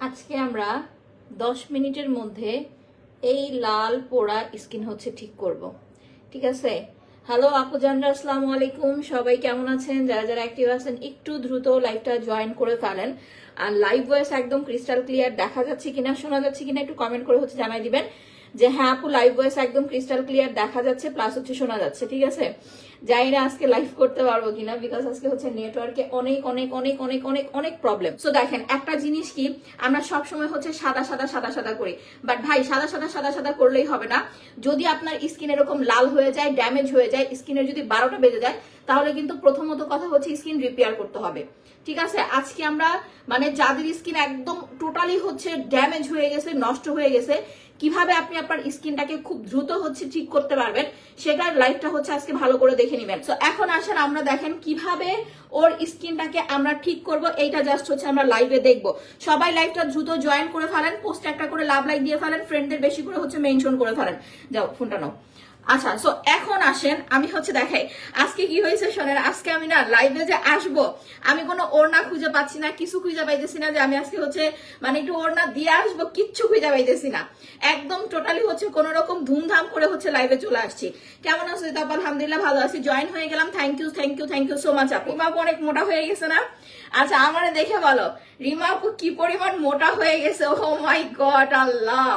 আজকে আমরা 10 মিনিটের মধ্যে এই লাল পোড়া স্কিন হচ্ছে ঠিক করব। ঠিক আছে? হ্যালো আপুজানরা, আসসালামু আলাইকুম। সবাই কেমন আছেন? যারা যারা অ্যাক্টিভ আছেন একটু দ্রুত লাইভটা জয়েন করে ফেলেন। আর লাইভ ভয়েস একদম ক্রিস্টাল ক্লিয়ার দেখা যাচ্ছে কিনা, শোনা যাচ্ছে কিনা একটু কমেন্ট করে হচ্ছে জানাই দিবেন যে হ্যাঁ আপু লাইভ ভয়েস একদম ক্রিস্টাল ক্লিয়ার দেখা যাচ্ছে প্লাস হচ্ছে শোনা যাচ্ছে। ঠিক আছে? জানি না আজকে লাইভ করতে পারবো কিনা, বিকজ আজকে হচ্ছে নেটওয়ার্কে অনেক অনেক অনেক অনেক অনেক অনেক প্রবলেম। সো দেখেন, একটা জিনিস কি, আমরা সবসময় হচ্ছে সাদা সাদা সাদা সাদা করি, বাট ভাই সাদা সাদা সাদা সাদা করলেই হবে না। যদি আপনার স্কিন এরকম লাল হয়ে যায়, ড্যামেজ হয়ে যায়, স্কিনের যদি 12টা বেজে যায়, তাহলে কিন্তু প্রথমত কথা হচ্ছে স্কিন রিপেয়ার করতে হবে। ঠিক আছে? আজকে আমরা মানে যাদের স্কিন একদম টোটালি হচ্ছে ড্যামেজ হয়ে গেছে, নষ্ট হয়ে গেছে, কিভাবে আপনি আপনার স্কিনটাকে খুব দ্রুত হচ্ছে ঠিক করতে পারবেন সেটার লাইভটা হচ্ছে আজকে ভালো করে দেখে নিবেন। তো এখন আসেন আমরা দেখেন কিভাবে ওর স্কিনটাকে আমরা ঠিক করব, এইটা জাস্ট হচ্ছে আমরা লাইভে দেখবো। সবাই লাইভটা দ্রুত জয়েন করে ফেলেন, পোস্ট একটা করে লাভ লাইক দিয়ে ফেলেন, ফ্রেন্ডদের বেশি করে হচ্ছে মেনশন করে ফেলেন। যাও ফোনটা নাও। আচ্ছা, সো এখন আসেন আমি হচ্ছে দেখাই আজকে কি হয়েছে শোনেন। আজকে আমি না লাইভে যে আসবো, আমি কোনো ওড়না খুঁজে পাচ্ছি না, কিছু খুঁজে পাইতেছি না যে আমি আজকে হচ্ছে মানে একটু ওড়না দিয়ে আসবো, কিচ্ছু খুঁজে পাইতেছি না। একদম টোটালি হচ্ছে কোন রকম ধুমধাম করে হচ্ছে লাইভে চলে আসছি। কেমন আছো? তারপর আলহামদুলিল্লাহ ভালো আছি, জয়েন হয়ে গেলাম। Thank you thank you thank you so much. আপু রিমা আপু অনেক মোটা হয়ে গেছে না? আচ্ছা আমারে দেখে বলো রিমা আপু কি পরিমাণ মোটা হয়ে গেছে। ও মাই গড আল্লাহ।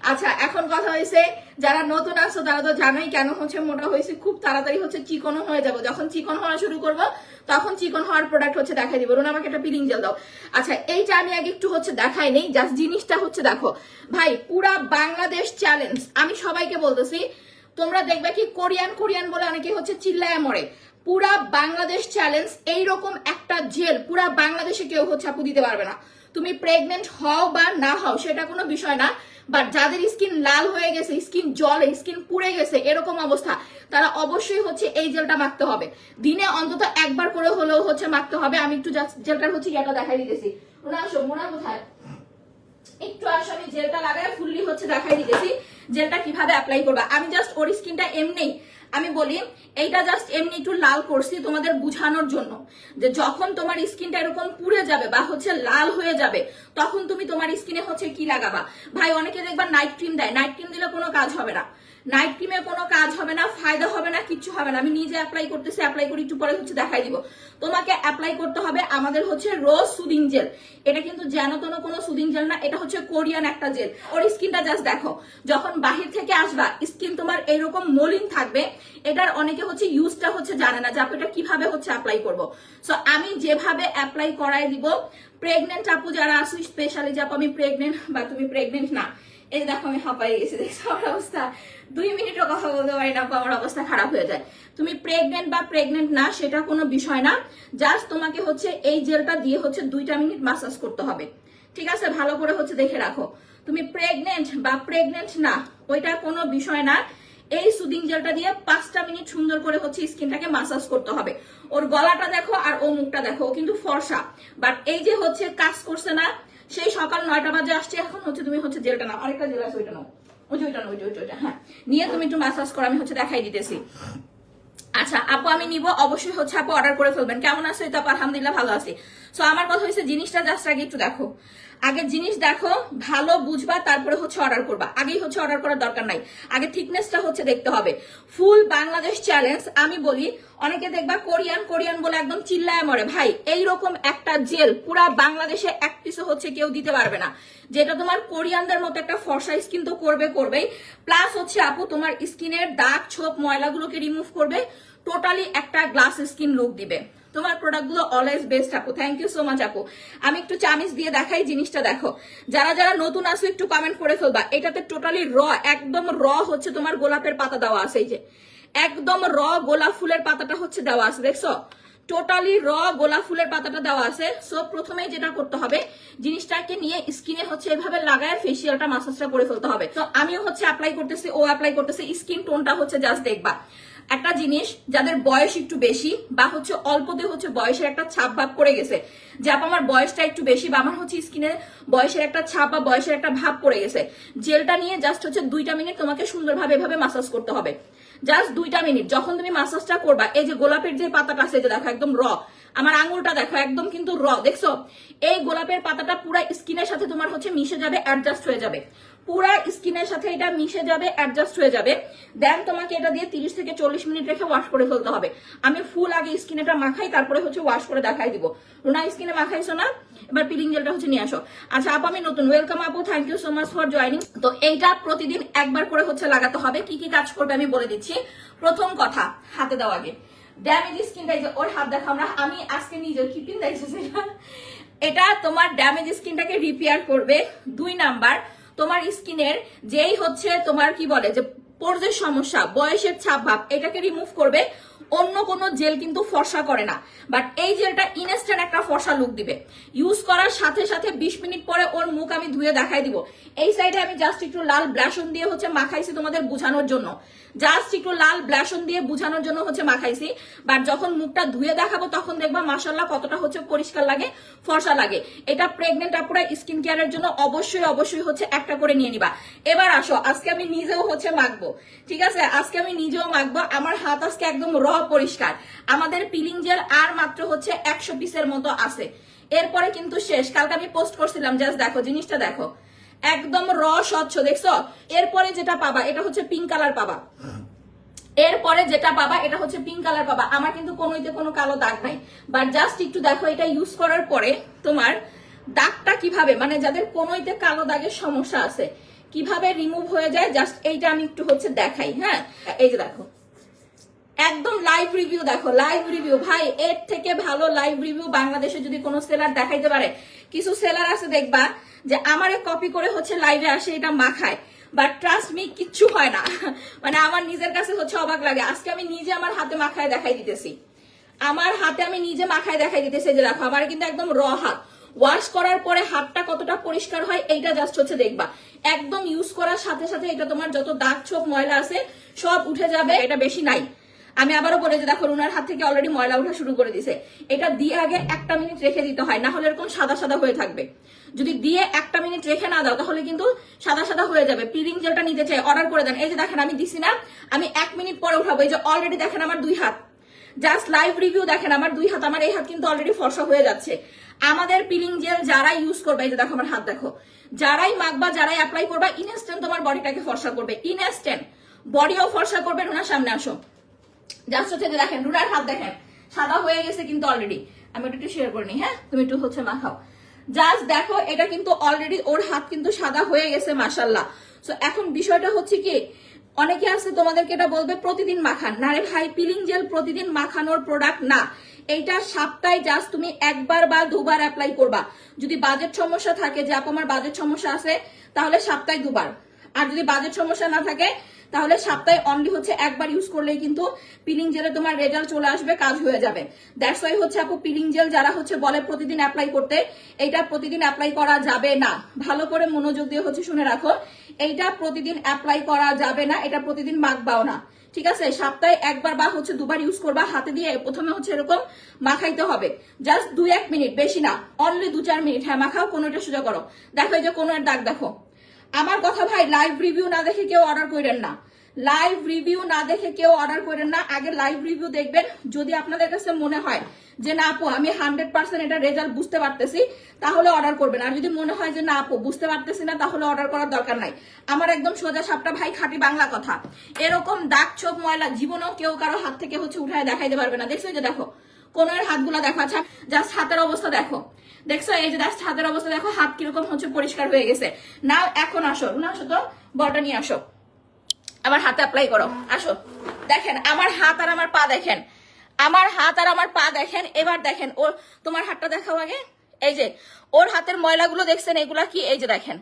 আচ্ছা এখন কথা হয়েছে, যারা নতুন আসছো তারা তো জানোই কেন হচ্ছে মোটা হয়েছে। খুব তাড়াতাড়ি হচ্ছে চিকন হয়ে যাবো, যখন চিকন হওয়া শুরু করবো তখন চিকন হওয়ার প্রোডাক্ট হচ্ছে দেখাই দিব। রুনা আমাকে একটা পিলিং জেল দাও। আচ্ছা এইটা আমি আগে একটু হচ্ছে দেখাই নেই, জাস্ট জিনিসটা হচ্ছে দেখো ভাই, পুরা বাংলাদেশ চ্যালেঞ্জ। আমি সবাইকে বলতেছি তোমরা দেখবে কি কোরিয়ান কোরিয়ান বলে অনেকে হচ্ছে চিল্লায় মরে। পুরা বাংলাদেশ চ্যালেঞ্জ, এইরকম একটা জেল পুরা বাংলাদেশে কেউ হচ্ছে আপু দিতে পারবে না। তুমি প্রেগনেন্ট হও বা না হও সেটা কোনো বিষয় না, বাট যাদের স্কিন লাল হয়ে গেছে, স্কিন জলে, স্কিন পুড়ে গেছে এরকম অবস্থা, তারা অবশ্যই হচ্ছে এই জেলটা মাখতে হবে। দিনে অন্তত একবার করে হলেও হচ্ছে মাখতে হবে। আমি একটু জেলটার হচ্ছে এটা দেখাই দিতেছি। মোনা আসো, মোনা কোথায়? একটু আসো, আমি জেলটা লাগাই ফুললি হচ্ছে দেখাই দিতেছি জেলটা কিভাবে অ্যাপ্লাই করবা। আমি জাস্ট ওর স্কিনটা এমনি আমি বলি এইটা জাস্ট এমনি একটু লাল করছি তোমাদের বুঝানোর জন্য, যে যখন তোমার স্কিনটা এরকম পুড়ে যাবে বা হচ্ছে লাল হয়ে যাবে তখন তুমি তোমার স্কিনে হচ্ছে কি লাগাবা। ভাই অনেকে দেখবা নাইট ক্রিম দেয়, নাইট ক্রিম দিলে কোনো কাজ হবে না, নাইট ক্রিমে কোনো কাজ হবে না, ফায়দা হবে না, কিচ্ছু হবে না। আমি নিজে অ্যাপ্লাই করতেছি, অ্যাপ্লাই করি একটু পরে হচ্ছে দেখাই দিব। তোমাকে অ্যাপ্লাই করতে হবে আমাদের হচ্ছে রোজ সুদিং জেল। এটা কিন্তু যেন তেন কোনো সুদিং জেল না, এটা হচ্ছে কোরিয়ান একটা জেল। ওর স্কিনটা জাস্ট দেখো, যখন বাহির থেকে আসবা স্কিন তোমার এইরকম মলিন থাকবে। এটার অনেকে হচ্ছে ইউজটা হচ্ছে জানে না যে আপু এটা কিভাবে হচ্ছে অ্যাপ্লাই করবো। সো আমি যেভাবে অ্যাপ্লাই করাই দিব, প্রেগনেন্ট আপু যারা আসো স্পেশালি, যে আপু আমি প্রেগনেন্ট বা তুমি প্রেগনেন্ট না, এই দেখো আমি হাঁপাই গেছি, দেখছো আমার অবস্থা, 2 মিনিটও কথা বলতে পারি না, আমার অবস্থা খারাপ হয়ে যায়। তুমি প্রেগনেন্ট বা প্রেগনেন্ট না সেটা কোনো বিষয় না, জাস্ট তোমাকে হচ্ছে এই জেলটা দিয়ে হচ্ছে 2টা মিনিট মাসাজ করতে হবে। ঠিক আছে? ভালো করে হচ্ছে দেখে রাখো, তুমি প্রেগনেন্ট বা প্রেগনেন্ট না ওইটা কোনো বিষয় না। এই সুদিং জেলটা দিয়ে 5টা মিনিট সুন্দর করে হচ্ছে স্কিনটাকে মাসাজ করতে হবে। ওর গলাটা দেখো আর ও মুখটা দেখো, ও কিন্তু ফর্সা, বাট এই যে হচ্ছে কাজ করছে না, সেই সকাল 9টা বাজে আসছে, এখন হচ্ছে তুমি হচ্ছে জেলটা নাও, আরেকটা জেল আছে ওইটা নাও, ওইটা নাও, ওইটা হ্যাঁ নিয়ে তুমি একটু মাসাজ করো, আমি হচ্ছে দেখাই দিতেছি। আচ্ছা আপু আমি নিব, অবশ্যই হচ্ছে আপু অর্ডার করে ফেলবেন। কেমন আছে? তো আলহামদুলিল্লাহ ভালো আছি। সো আমার কথা হচ্ছে জিনিসটা জাস্ট আগে একটু দেখো, আগে জিনিস দেখো, ভালো বুঝবা, তারপরে হচ্ছে অর্ডার করবা। আগেই হচ্ছে অর্ডার করার দরকার নাই, আগে থিকনেসটা হচ্ছে দেখতে হবে। ফুল বাংলাদেশ চ্যালেঞ্জ। আমি বলি অনেকে দেখবা কোরিয়ান কোরিয়ান বলে একদম চিল্লায় মরে। ভাই এইরকম একটা জেল পুরা বাংলাদেশে এক পিসও হচ্ছে কেউ দিতে পারবে না, যেটা তোমার কোরিয়ানদের মতো একটা ফর্সা স্কিন তো করবেই, প্লাস হচ্ছে আপু তোমার স্কিনের দাগ ছোপ ময়লাগুলোকে রিমুভ করবে, টোটালি একটা গ্লাস স্কিন লুক দিবে। তোমার প্রোডাক্ট গুলো অলওয়েজ বেস্ট আপু। থ্যাংক ইউ সো মাচ আপু। আমি একটু চামিচ দিয়ে দেখাই জিনিসটা দেখো, যারা যারা নতুন আসো একটু কমেন্ট করে ফেলবা। এটাতে টোটালি র, একদম র হচ্ছে তোমার গোলাপের পাতা দেওয়া আছে, এই যে একদম র গোলাপ ফুলের পাতাটা হচ্ছে দেওয়া আছে, দেখছো? টোটালি র গোলাপ ফুলের পাতাটা দেওয়া আছে। সো প্রথমে যেটা করতে হবে, জিনিসটাকে নিয়ে স্কিনে হচ্ছে এভাবে লাগায় ফেসিয়ালটা মাসাজটা করে ফেলতে হবে। তো আমিও হচ্ছে অ্যাপ্লাই করতেছি, ও অ্যাপ্লাই করতেছে। স্কিন টোনটা হচ্ছে জাস্ট দেখবা, একটা জিনিস যাদের বয়স একটু বেশি বা হচ্ছে অল্পতে হচ্ছে বয়সের একটা ছাপ ভাব পড়ে গেছে, যে আমার বয়সটা একটু বেশি বা আমার হচ্ছে স্কিনে বয়সের একটা ছাপ বা বয়সের একটা ভাব পড়ে গেছে, জেলটা নিয়ে জাস্ট হচ্ছে 2টা মিনিট তোমাকে সুন্দরভাবে এভাবে মাসাজ করতে হবে। জাস্ট 2টা মিনিট যখন তুমি মাসাজটা করবা, এই যে গোলাপের যে পাতাটা আছে যে দেখো একদম র, আমার আঙুলটা দেখো একদম কিন্তু দেখছো এই গোলাপের পাতাটা পুরা স্কিনের সাথে তোমার হচ্ছে মিশে যাবে, অ্যাডজাস্ট হয়ে যাবে, পুরা স্কিনের সাথে এটা মিশে যাবে, অ্যাডজাস্ট হয়ে যাবে। দেন তোমাকে এটা দিয়ে 30 থেকে 40 মিনিট রেখে ওয়াশ করে ফেলতে হবে। আমি ফুল আগে স্কিনে এটা মাখাই, তারপরে হচ্ছে ওয়াশ করে দেখাই দিব। রুনা স্কিনে মাখাইছো না, এবার পিলিং জেলটা হচ্ছে নিয়ে আসো। আচ্ছা আপু আমি নতুন, ওয়েলকাম আপু, thank you so much for joining. তো এইটা প্রতিদিন একবার করে হচ্ছে লাগাতে হবে। কি কি কাজ করবে আমি বলে দিচ্ছি। প্রথম কথা, হাতে দাও আগে ড্যামেজ স্কিনটা, ওর হাত দেখো আমরা, আমি আজকে নিজে কি পিন দেখছি, এটা তোমার ড্যামেজ স্কিনটাকে রিপেয়ার করবে। 2 নাম্বার, তোমার স্কিনের যেই হচ্ছে তোমার কি বলে যে পোরজের সমস্যা, বয়সের ছাপ ভাব, এটাকে রিমুভ করবে। অন্য কোনো জেল কিন্তু ফর্সা করে না, বাট এই জেলটা ইনস্ট্যান্ট একটা ফর্সা লুক দিবে। ইউজ করার সাথে সাথে 20 মিনিট পরে ওর মুখ আমি ধুয়ে দেখাই দিব। এই সাইডে আমি জাস্ট একটু লাল ব্লাশন দিয়ে হচ্ছে মাখাইছি তোমাদের বোঝানোর জন্য, জাস্ট একটু লাল ব্লাশন দিয়ে বোঝানোর জন্য হচ্ছে মাখাইছি। বাট যখন মুখটা ধুয়ে দেখাবো তখন দেখবা মাশাআল্লাহ কতটা হচ্ছে পরিষ্কার লাগে, ফর্সা লাগে। এটা প্রেগনেন্ট আপুরা স্কিন কেয়ারের জন্য অবশ্যই অবশ্যই হচ্ছে একটা করে নিয়ে নিবা। এবার আসো, আজকে আমি নিজেও হচ্ছে মাখবো, ঠিক আছে, আজকে আমি নিজেও মাখবো। আমার হাত আজকে একদম র পরিষ্কার। আমাদের পিলিং জেল আর মাত্র হচ্ছে 100 পিসের মতো আছে, এরপরে কিন্তু শেষ। কালকে আমি পোস্ট করছিলাম, জাস্ট দেখো জিনিসটা দেখো, একদম র স্বচ্ছ, দেখছো। এরপরে যেটা পাবা এটা হচ্ছে পিঙ্ক কালার পাবা, এরপরে যেটা পাবা এটা হচ্ছে পিঙ্ক কালার পাবা। আমার কিন্তু কোনোইতে কোনো কালো দাগ নাই, বাট জাস্ট একটু দেখো এটা ইউজ করার পরে তোমার দাগটা কিভাবে, মানে যাদের কোনোইতে কালো দাগের সমস্যা আছে কিভাবে রিমুভ হয়ে যায়, জাস্ট এইটা আমি একটু হচ্ছে দেখাই। হ্যাঁ এই যে দেখো, একদম লাইভ রিভিউ দেখো, লাইভ রিভিউ ভাই, এর থেকে ভালো লাইভ রিভিউ বাংলাদেশে যদি কোনো সেলার দেখাইতে পারে। কিছু সেলার আছে দেখবা যে আমারে কপি করে হচ্ছে লাইভে আসে এটা মাখায়, বাট ট্রাস্ট মি কিচ্ছু হয় না। মানে আমার নিজের কাছে হচ্ছে অবাক লাগে। আজকে আমি নিজে আমার হাতে মাখায় দেখাই দিতেছি, আমার হাতে আমি নিজে মাখায় দেখাই দিতেছি। যে দেখো আমার কিন্তু একদম র হাত, ওয়াশ করার পরে হাতটা কতটা পরিষ্কার হয় এইটা জাস্ট হচ্ছে দেখবা। একদম ইউজ করার সাথে সাথে এটা তোমার যত দাগ ছোপ ময়লা আছে সব উঠে যাবে। এটা বেশি নাই, আমি আবারও বলে যে দেখো রুনার হাত থেকে অলরেডি ময়লা উঠা শুরু করে দিছে। এটা দিয়ে আগে 1টা মিনিট রেখে দিতে হয়, না হলে এরকম সাদা সাদা হয়ে থাকবে। যদি দিয়ে 1টা মিনিট রেখে না দাও তাহলে কিন্তু সাদা সাদা হয়ে যাবে। পিলিং জেলটা নিতে চাই অর্ডার করে দেন। এই যে দেখেন আমি দিছি না, আমি 1 মিনিট পরে উঠাবো। এই যে অলরেডি দেখেন আমার 2 হাত, জাস্ট লাইভ রিভিউ দেখেন আমার 2 হাত, আমার এই হাত কিন্তু অলরেডি ফর্সা হয়ে যাচ্ছে। আমাদের পিলিং জেল যারা ইউজ করবে, এই যে দেখো আমার হাত দেখো, যারাই মাখবা যারাই অ্যাপ্লাই করবা ইনস্ট্যান্ট তোমার বডিটাকে ফর্সা করবে, ইনস্ট্যান্ট বডিও ফর্সা করবে। রুনার সামনে আসো, জাস্ট হচ্ছে দেখেন রুনার হাত দেখেন সাদা হয়ে গেছে কিন্তু অলরেডি। আমি ওটা একটু শেয়ার করে নিই, হ্যাঁ তুমি একটু হচ্ছে মাখাও। জাস্ট দেখো এটা কিন্তু অলরেডি ওর হাত কিন্তু সাদা হয়ে গেছে মাশাআল্লাহ। সো এখন বিষয়টা হচ্ছে কি, অনেকে আছে তোমাদেরকে এটা বলবে প্রতিদিন মাখান, না রে ভাই পিলিং জেল প্রতিদিন মাখানোর প্রোডাক্ট না। এইটা সপ্তাহে জাস্ট তুমি 1বার বা 2বার অ্যাপ্লাই করবা। যদি বাজেট সমস্যা থাকে যে আপু আমার বাজেট সমস্যা আছে, তাহলে সপ্তাহে 2বার। আর যদি বাজেট সমস্যা না থাকে তাহলে সপ্তাহে অনলি হচ্ছে 1বার ইউজ করলেই কিন্তু পিলিং জেলে তোমার রেজাল্ট চলে আসবে, কাজ হয়ে যাবে। দ্যাটস ওয়াই হচ্ছে আপু পিলিং জেল যারা হচ্ছে বলে প্রতিদিন অ্যাপ্লাই করতে, এইটা প্রতিদিন অ্যাপ্লাই করা যাবে না। ভালো করে মনোযোগ দিয়ে হচ্ছে শুনে রাখো, এইটা প্রতিদিন অ্যাপ্লাই করা যাবে না, এটা প্রতিদিন মাখবাও না, ঠিক আছে। সপ্তাহে 1বার বা হচ্ছে 2বার ইউজ করবা। হাতে দিয়ে প্রথমে হচ্ছে এরকম মাখাইতে হবে, জাস্ট 2-1 মিনিট, বেশি না, অনলি 2-4 মিনিট। হ্যাঁ মাখাও, কোনোটা সোজা করো। দেখো এই যে কোনো দাগ দেখো। আমার কথা ভাই, লাইভ রিভিউ না দেখে কেউ অর্ডার করেন না, লাইভ রিভিউ না দেখে কেউ অর্ডার করেন না। আগে লাইভ রিভিউ দেখবেন। যদি আপনাদের কাছে মনে হয় যে না আপু আমি 100% এটা রেজাল্ট বুঝতে পারতেছি, তাহলে অর্ডার করবেন। আর যদি মনে হয় যে না আপু বুঝতে পারতেছি না, তাহলে অর্ডার করার দরকার নাই। আমার একদম সোজা সাপটা ভাই, খাঁটি বাংলা কথা। এরকম দাগ ছোপ ময়লা জীবনেও কেউ কারো হাত থেকে হচ্ছে উঠায় দেখাইতে পারবে না। দেখছো যে দেখো কোন হাতগুলা দেখো, আচ্ছা জাস্ট হাতের অবস্থা দেখো, দেখছো এই যে জাস্ট হাতের অবস্থা দেখো, হাত কিরকম হচ্ছে পরিষ্কার হয়ে গেছে। না এখন আসো, না আসো তো বলটা নিয়ে আসো, আমার হাতে অ্যাপ্লাই করো, আসো। দেখেন আমার হাত আর আমার পা দেখেন, আমার হাত আর আমার পা দেখেন। এবার দেখেন ওর, তোমার হাতটা দেখাও আগে। এই যে ওর হাতের ময়লাগুলো দেখছেন, এগুলা কি, এই যে দেখেন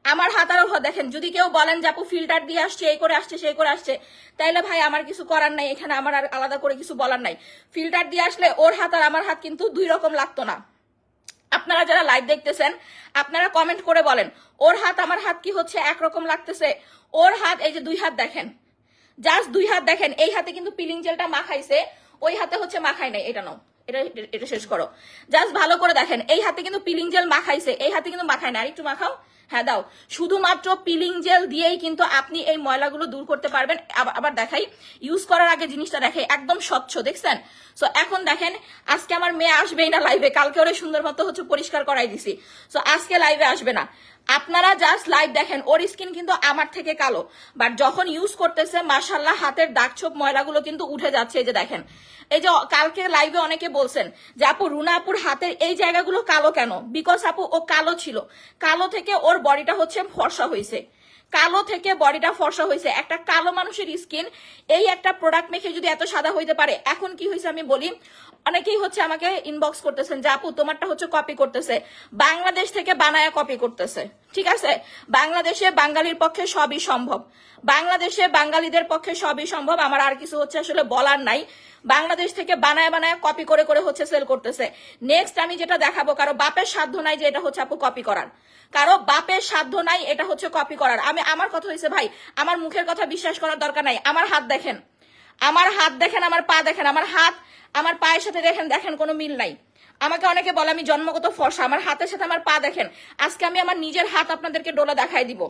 আমার হাত আর ওর দেখেন। যদি কেউ বলেন যে আপু ফিল্টার দিয়ে আসছে, এই করে আসছে, সেই করে আসছে, তাইলে ভাই আমার কিছু করার নাই, এখানে আমার আর আলাদা করে কিছু বলার নাই। ফিল্টার দিয়ে আসলে ওর হাত আর আমার হাত কিন্তু 2 রকম লাগতো না। আপনারা যারা লাইভ দেখতেছেন আপনারা কমেন্ট করে বলেন ওর হাত আমার হাত কি হচ্ছে একরকম লাগতেছে। ওর হাত, এই যে 2 হাত দেখেন, জাস্ট 2 হাত দেখেন। এই হাতে কিন্তু পিলিং জেলটা মাখাইছে, ওই হাতে হচ্ছে মাখাই নাই। এটা নাও, এটা শেষ করো। জাস্ট ভালো করে দেখেন, এই হাতে কিন্তু পিলিং জেল মাখাইছে, এই হাতে কিন্তু মাখায় না। আর একটু মাখাও, হ্যাঁ দাও, শুধুমাত্র পিলিং জেল দিয়েই কিন্তু আপনি এই ময়লাগুলো দূর করতে পারবেন। আবার দেখাই, ইউজ করার আগে জিনিসটা দেখাই, একদম স্বচ্ছ, দেখছেন? সো এখন দেখেন, আজকে আমার মেয়ে আসবেই না লাইভে, কালকে ওরে সুন্দর মতো হচ্ছে পরিষ্কার করাই দিছি, সো আজকে লাইভে আসবে না। আপনারা জাস্ট লাইভ দেখেন, ওর স্কিন কিন্তু আমার থেকে কালো, বাট যখন ইউজ করতেছে মাশাআল্লাহ হাতের দাগ ছোপ ময়লাগুলো কিন্তু উঠে যাচ্ছে। এই যে দেখেন, এই যে কালকে লাইভে অনেকে বলছেন যে আপু রুনা আপুর হাতের এই জায়গাগুলো কালো কেন? বিকজ আপু ও কালো ছিল, কালো থেকে ওর বডিটা হচ্ছে ফর্সা হয়েছে, কালো থেকে বডিটা ফর্সা হয়েছে। একটা কালো মানুষের স্কিন এই একটা প্রোডাক্ট মেখে যদি এত সাদা হইতে পারে, এখন কি হয়েছে আমি বলি, অনেকেই হচ্ছে আমাকে ইনবক্স করতেছেন যে আপু তোমারটা হচ্ছে কপি করতেছে, বাংলাদেশ থেকে বানায়া কপি করতেছে। ঠিক আছে, বাংলাদেশে বাঙালির পক্ষে সবই সম্ভব, বাংলাদেশে বাঙালিদের পক্ষে সবই সম্ভব, আমার আর কিছু হচ্ছে আসলে বলার নাই। বাংলাদেশ থেকে বানায় বানায় কপি করে করে হচ্ছে সেল করতেছে। নেক্সট আমি যেটা দেখাবো, কারো বাপের সাধ্য নাই যে এটা হচ্ছে আপু কপি করার, কারো বাপের সাধ্য নাই এটা হচ্ছে কপি করার। আমার কথা হয়েছে ভাই, আমার মুখের কথা বিশ্বাস করার দরকার নাই। আমার হাত দেখেন, আমার হাত দেখেন, আমার পা দেখেন, আমার হাত আমার পায়ের সাথে দেখেন, দেখেন কোনো মিল নাই। আমাকে অনেকে বলে আমি জন্মগত ফর্সা, আমার হাতের সাথে আমার পা দেখেন। আজকে আমি আমার নিজের হাত আপনাদেরকে ডোলা দেখাই দিব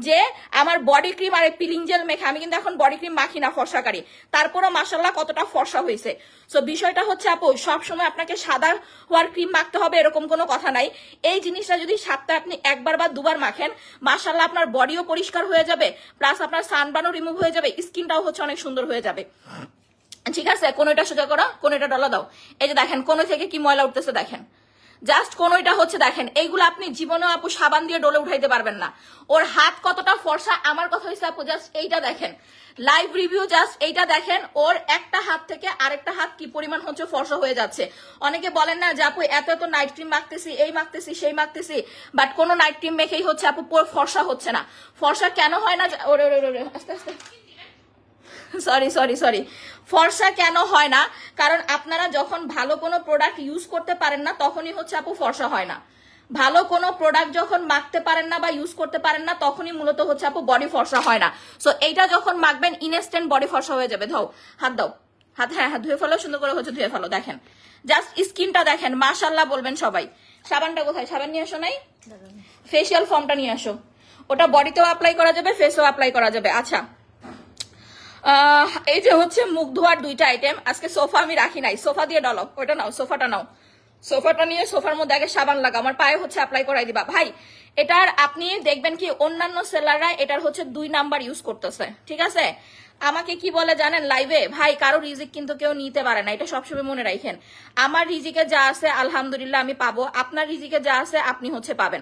যে আমার বডি ক্রিম আর পিলিং জেল মেখে, আমি কিন্তু এখন বডি ক্রিম মাখি না ফর্সাকারী, তারপরও মাশাআল্লাহ কতটা ফর্সা হয়েছে। সো বিষয়টা হচ্ছে আপু, সবসময় আপনাকে সাদা হওয়ার ক্রিম মাখতে হবে এরকম কোনো কথা নাই। এই জিনিসটা যদি সপ্তাহে আপনি একবার বা দুবার মাখেন, মাশাআল্লাহ আপনার বডিও পরিষ্কার হয়ে যাবে, প্লাস আপনার সানবার্নও রিমুভ হয়ে যাবে, স্কিনটাও হচ্ছে অনেক সুন্দর হয়ে যাবে। ঠিক আছে, কোনোটা সোজা করো, কোনোটা ডলা দাও। এই যে দেখেন কোনো থেকে কি ময়লা উঠতেছে দেখেন, জাস্ট কোনোটা হচ্ছে দেখেন। এইগুলো আপনি জীবনেও আপু সাবান দিয়ে ডলে উঠাইতে পারবেন না। ওর হাত কতটা ফর্সা, আমার কথা হচ্ছে আপু জাস্ট এইটা দেখেন, লাইভ রিভিউ জাস্ট এইটা দেখেন, ওর একটা হাত থেকে আরেকটা হাত কি পরিমাণ হচ্ছে ফর্সা হয়ে যাচ্ছে। অনেকে বলেন না যে আপু এত এত নাইট ক্রিম মাখতেছি, এই মাখতেছি সেই মাখতেছি, বাট কোনো নাইট ক্রিম মেখেই হচ্ছে আপু ফর্সা হচ্ছে না। ফর্সা কেন হয় না, ওরে আস্তে আস্তে, সরি, ফর্সা কেন হয় না? কারণ আপনারা যখন ভালো কোনো প্রোডাক্ট ইউজ করতে পারেন না, তখনই হচ্ছে আপু ফর্সা হয় না। ভালো কোনো প্রোডাক্ট যখন মাখতে পারেন না বা ইউজ করতে পারেন না, তখনই মূলত হচ্ছে আপু বডি ফর্সা হয় না। সো এইটা যখন মাখবেন ইনস্ট্যান্ট বডি ফর্সা হয়ে যাবে। হাত দাও, হাত, হ্যাঁ ধুয়ে ফেলো, সুন্দর করে হচ্ছে ধুয়ে ফেলো। দেখেন জাস্ট স্কিনটা দেখেন, মাশাআল্লাহ বলবেন সবাই। সাবানটা কোথায়? সাবান নিয়ে আসো নাই? ফেসিয়াল ফর্মটা নিয়ে আসো, ওটা বডিতেও অ্যাপ্লাই করা যাবে, ফেসেও অ্যাপ্লাই করা যাবে। আচ্ছা, এই যে হচ্ছে মুখ ধোয়ার দুইটা আইটেম। আজকে সোফা আমি রাখি নাই, সোফা দিয়ে ডলো, ওইটা নাও, সোফাটা নাও, সোফাটা নিয়ে সোফার মধ্যে আগে সাবান লাগা, আমার পায়ে হচ্ছে অ্যাপ্লাই করাই দিবা ভাই। এটার আপনি দেখবেন কি অন্যান্য সেলাররা এটার হচ্ছে 2 নাম্বার ইউজ করতেছে। ঠিক আছে, আমাকে কি বলে জানেন লাইভে, ভাই কারো রিজিক কিন্তু কেউ নিতে পারে না, এটা সবসময় মনে রাখেন। আমার রিজিকে যা আছে আলহামদুলিল্লাহ আমি পাবো, আপনার রিজিকে যা আছে আপনি হচ্ছে পাবেন।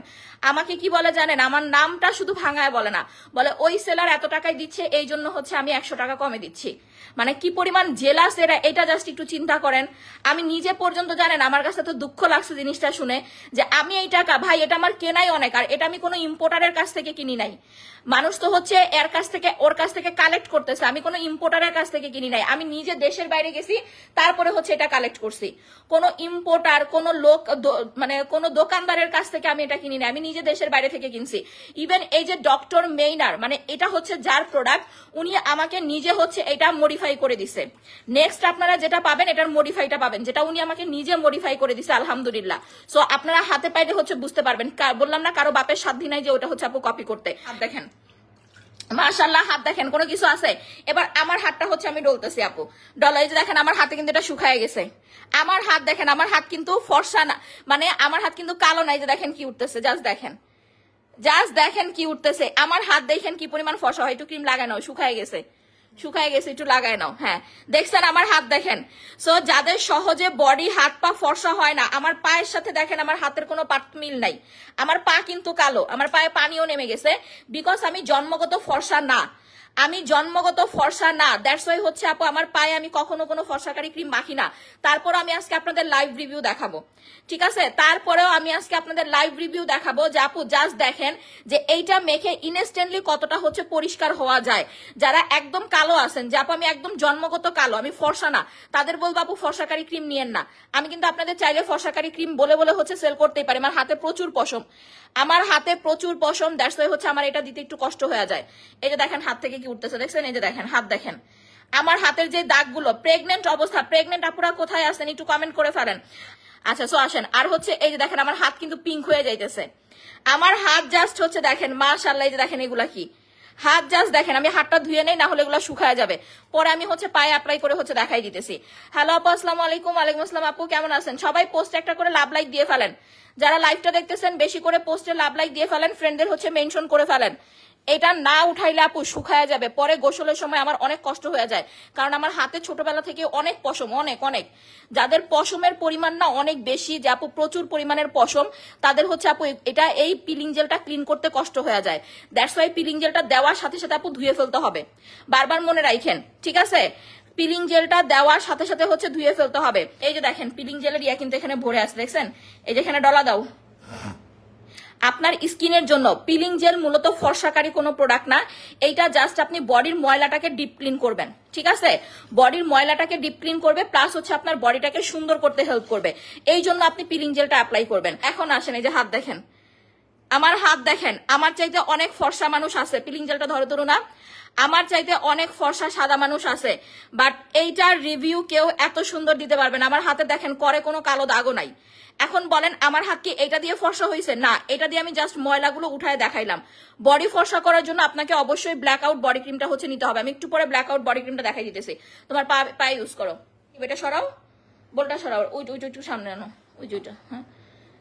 আমাকে কি বলে জানেন, আমার নামটা শুধু ভাঙায় বলে না, বলে ওই সেলার এত টাকায় দিচ্ছে এই জন্য হচ্ছে আমি 100 টাকা কমে দিচ্ছি। মানে কি পরিমাণ জেলাস এরা, এটা জাস্ট একটু চিন্তা করেন। আমি নিজে পর্যন্ত জানেন আমার কাছে তো দুঃখ লাগছে জিনিসটা শুনে, যে আমি এই টাকা, ভাই এটা আমার কেনাই অনেক, আর এটা আমি কোনো ইম্পোর্টারের কাছ থেকে কিনি নাই। মানুষ তো হচ্ছে এর কাছ থেকে ওর কাছ থেকে কালেক্ট করতেছে, আমি কোনো ইম্পোর্টারের কাছ থেকে কিনি নাই, আমি নিজে দেশের বাইরে গেছি তারপরে হচ্ছে এটা কালেক্ট করছি। কোনো ইম্পোর্টার, কোনো লোক, মানে কোনো দোকানদারের কাছ থেকে আমি এটা কিনি নাই, আমি নিজে দেশের বাইরে থেকে কিনছি। ইভেন এই যে ডক্টর মেইনার, মানে এটা হচ্ছে যার প্রোডাক্ট, উনি আমাকে নিজে হচ্ছে এটা মডিফাই করে দিছে। নেক্সট আপনারা যেটা পাবেন এটার মডিফাইটা পাবেন, যেটা উনি আমাকে নিজে মডিফাই করে দিছে আলহামদুলিল্লাহ। সো আপনারা হাতে পাইলে হচ্ছে বুঝতে পারবেন, বললাম না কারো বাপের সাধ্যি নাই যে ওটা হচ্ছে আপু কপি করতে। দেখেন মাশাআল্লাহ, হাত দেখেন কোনো কিছু আছে। এবার আমার হাতটা হচ্ছে আমি ডলতেছি আপু, ডলাই যে দেখেন আমার হাতে কিন্তু এটা শুকায় গেছে। আমার হাত দেখেন, আমার হাত কিন্তু ফর্সা না, মানে আমার হাত কিন্তু কালো নাই, যে দেখেন কি উঠতেছে, জাস্ট দেখেন কি উঠতেছে। আমার হাত দেখেন কি পরিমাণ ফর্সা হয়, একটু ক্রিম লাগানো, শুকায় গেছে, একটু লাগায় নাও। হ্যাঁ দেখছেন আমার হাত দেখেন। সো যাদের সহজে বডি হাত পা ফর্সা হয় না, আমার পায়ের সাথে দেখেন আমার হাতের কোনো মিল নাই, আমার পা কিন্তু কালো, আমার পায়ে পানিও নেমে গেছে, বিকজ আমি জন্মগত ফর্সা না, দ্যাটস ওয়াই হচ্ছে আপু আমার পায়ে আমি কখনো কোনো ফর্সাকারী ক্রিম মাখি না। তারপর আমি আজকে আপনাদের লাইভ রিভিউ দেখাবো, ঠিক আছে? তারপরেও আমি আজকে আপনাদের লাইভ রিভিউ দেখাবো যে আপু জাস্ট দেখেন যে এইটা মেখে ইনস্ট্যান্টলি কতটা হচ্ছে পরিষ্কার হওয়া যায়। যারা একদম কালো আছেন, যে আপু আমি একদম জন্মগত কালো, আমি ফর্সা না, তাদের বলবো আপু ফর্সাকারী ক্রিম নিয়েন না। আমি কিন্তু আপনাদের চাইলে ফর্সাকারী ক্রিম বলে বলে হচ্ছে সেল করতেই পারি, আমার হাতে প্রচুর পশম, দ্যাটস ওয়াই হচ্ছে আমার এটা দিতে একটু কষ্ট হয়ে যায়। এই যে দেখেন হাত থেকে কি উঠতেছে, দেখছেন? এই যে দেখেন হাত দেখেন, আমার হাতের যে দাগগুলো, প্রেগনেন্ট আপুরা কোথায় আছেন একটু কমেন্ট করে ফেলেন। আচ্ছা সো আসেন, আর হচ্ছে এই যে দেখেন আমার হাত কিন্তু পিঙ্ক হয়ে যাইতেছে, আমার হাত জাস্ট হচ্ছে দেখেন মাশাআল্লাহ, এই যে দেখেন এগুলা কি হাত জাস্ট দেখেন, আমি হাতটা ধুয়ে নেই, না হলে এগুলো শুকায় যাবে, পরে আমি হচ্ছে পায়ে অ্যাপ্লাই করে হচ্ছে দেখাই দিতেছি। হ্যালো আপু আসসালামু আলাইকুম। ওয়ালাইকুম আসসালাম আপু, কেমন আছেন? সবাই পোস্ট একটা করে লাভ লাইক দিয়ে ফেলেন, যারা লাইভটা দেখতেছেন বেশি করে পোস্টে লাভ লাইক দিয়ে ফেলেন, ফ্রেন্ডদের হচ্ছে মেনশন করে ফেলেন। এটা না উঠাইলে আপু শুকায় যাবে, পরে গোসলের সময় আমার অনেক কষ্ট হয়ে যায়, কারণ আমার হাতে ছোটবেলা থেকে অনেক পশম, অনেক অনেক, যাদের পশমের পরিমাণ না অনেক বেশি, যে আপু প্রচুর পরিমাণের পশম, তাদের হচ্ছে আপু এটা এই পিলিং জেলটা ক্লিন করতে কষ্ট হয়ে যায়। দ্যাটস ওয়াই পিলিং জেলটা দেওয়ার সাথে সাথে আপু ধুয়ে ফেলতে হবে, বারবার মনে রাখেন, ঠিক আছে? পিলিং জেলটা দেওয়ার সাথে সাথে হচ্ছে ধুয়ে ফেলতে হবে। এই যে দেখেন পিলিং জেলের ইয়া কিন্তু এখানে ভরে আছে, দেখছেন? এই যে এখানে ডলা দাও। আপনার স্কিনের জন্য পিলিং জেল মূলত ফর্সাকারী কোনো প্রোডাক্ট না, এইটা জাস্ট আপনি বডির ময়লাটাকে ডিপ ক্লিন করবেন, ঠিক আছে? বডির ময়লাটাকে ডিপ ক্লিন করবে, প্লাস হচ্ছে আপনার বডিটাকে সুন্দর করতে হেল্প করবে, এই জন্য আপনি পিলিং জেলটা অ্যাপ্লাই করবেন। এখন আসেন, এই যে হাত দেখেন, আমার হাত দেখেন, আমার চাইতে অনেক ফর্সা মানুষ আছে, পিলিং জেলটা ধরে ধরো না, আমার চাইতে অনেক ফর্সা সাদা মানুষ আছে, বাট এইটার রিভিউ কেউ এত সুন্দর দিতে পারবে না। আমার হাতে দেখেন করে কোনো কালো দাগও নাই। এখন বলেন আমার হাত কি এটা দিয়ে ফর্সা হয়েছে? না, এটা দিয়ে আমি জাস্ট ময়লাগুলো উঠায় দেখাইলাম। বডি ফর্সা করার জন্য আপনাকে অবশ্যই ব্ল্যাক আউট বডি ক্রিমটা হচ্ছে নিতে হবে। আমি একটু পরে ব্ল্যাক আউট বডি ক্রিমটা দেখাই দিতেছি, তোমার পায়ে ইউজ করো। এটা সরাও, বলটা সরাও, ওইটা একটু সামনে আনো, ওইটা, হ্যাঁ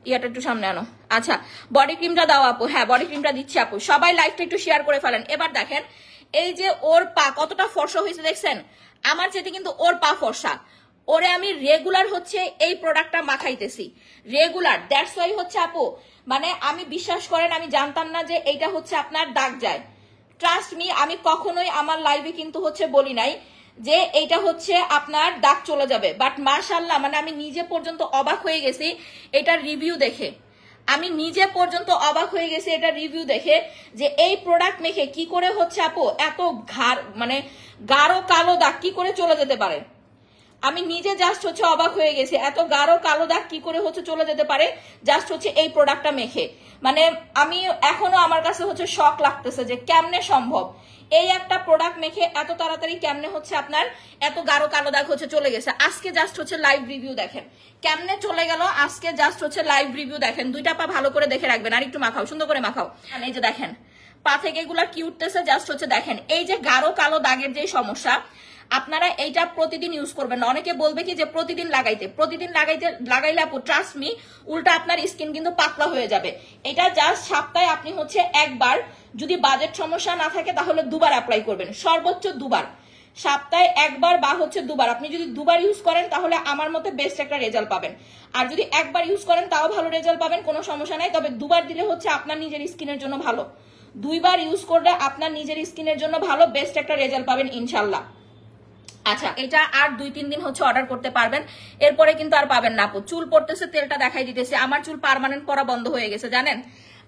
ইয়াটা একটু সামনে আনো। আচ্ছা বডি ক্রিমটা দাও আপু। হ্যাঁ বডি ক্রিমটা দিচ্ছি আপু, সবাই লাইভটা একটু শেয়ার করে ফেলেন। এবার দেখেন এই যে ওর পা কতটা ফর্সা হয়েছে দেখছেন, আমার চেয়ে কিন্তু ওর পা ফর্সা। ওরে আমি রেগুলার হচ্ছে এই প্রোডাক্টটা মাখাইতেছি, রেগুলার। দ্যাটস ওয়াই হচ্ছে আপু, মানে আমি বিশ্বাস করেন আমি জানতাম না যে এইটা হচ্ছে আপনার দাগ যায়। ট্রাস্ট মি, আমি কখনোই আমার লাইভে কিন্তু হচ্ছে বলি নাই যে এইটা হচ্ছে আপনার দাগ চলে যাবে, বাট মাশাআল্লাহ মানে আমি নিজে পর্যন্ত অবাক হয়ে গেছি এটার রিভিউ দেখে। আমি নিজে পর্যন্ত অবাক হয়ে গেছি এটা রিভিউ দেখে, যে এই প্রোডাক্ট মেখে কি করে হচ্ছে আপু এত মানে গাঢ় কালো দাগ কি করে চলে যেতে পারে। আমি নিজে জাস্ট হচ্ছে অবাক হয়ে গেছি, এত গাঢ় কালো দাগ কি করে হচ্ছে চলে যেতে পারে জাস্ট হচ্ছে এই প্রোডাক্টটা মেখে। মানে আমি এখনো আমার কাছে হচ্ছে শক লাগতেছে যে কেমনে সম্ভব এই একটা প্রোডাক্ট মেখে এত তাড়াতাড়ি কেমনে হচ্ছে আপনার এত গাঢ় কালো দাগ হচ্ছে চলে গেছে। আজকে জাস্ট হচ্ছে লাইভ রিভিউ দেখেন কেমনে চলে গেল, আজকে জাস্ট হচ্ছে লাইভ রিভিউ দেখেন। দুইটা পা ভালো করে দেখে রাখবেন, আর একটু মাখাও, সুন্দর করে মাখাও। এই যে দেখেন পা থেকে এগুলা কি উঠতেছে, জাস্ট হচ্ছে দেখেন এই যে গাঢ় কালো দাগের যে সমস্যা, আপনারা এইটা প্রতিদিন ইউজ করবেন না। অনেকে বলবে কি যে প্রতিদিন লাগাইলে আপু ট্রাস্ট মি উল্টা আপনার স্কিন কিন্তু পাতলা হয়ে যাবে। এটা জাস্ট সপ্তাহে আপনি হচ্ছে একবার, যদি বাজেট সমস্যা না থাকে তাহলে দুবার অ্যাপ্লাই করবেন, সর্বোচ্চ দুবার, সপ্তাহে একবার বা হচ্ছে দুবার। আপনি যদি দুবার ইউজ করেন তাহলে আমার মতে বেস্ট একটা রেজাল্ট পাবেন, আর যদি একবার ইউজ করেন তাও ভালো রেজাল্ট পাবেন, কোনো সমস্যা নাই। তবে দুবার দিলে হচ্ছে আপনার নিজের স্কিনের জন্য ভালো, দুইবার ইউজ করলে আপনার নিজের স্কিনের জন্য ভালো, বেস্ট একটা রেজাল্ট পাবেন ইনশাল্লাহ। আচ্ছা এটা আর 2-3 দিন হচ্ছে অর্ডার করতে পারবেন, এরপরে কিন্তু আর পাবেন না আপু। চুল পড়তেছে, তেলটা দেখাই দিতেছে, আমার চুল পার্মানেন্ট পড়া বন্ধ হয়ে গেছে জানেন।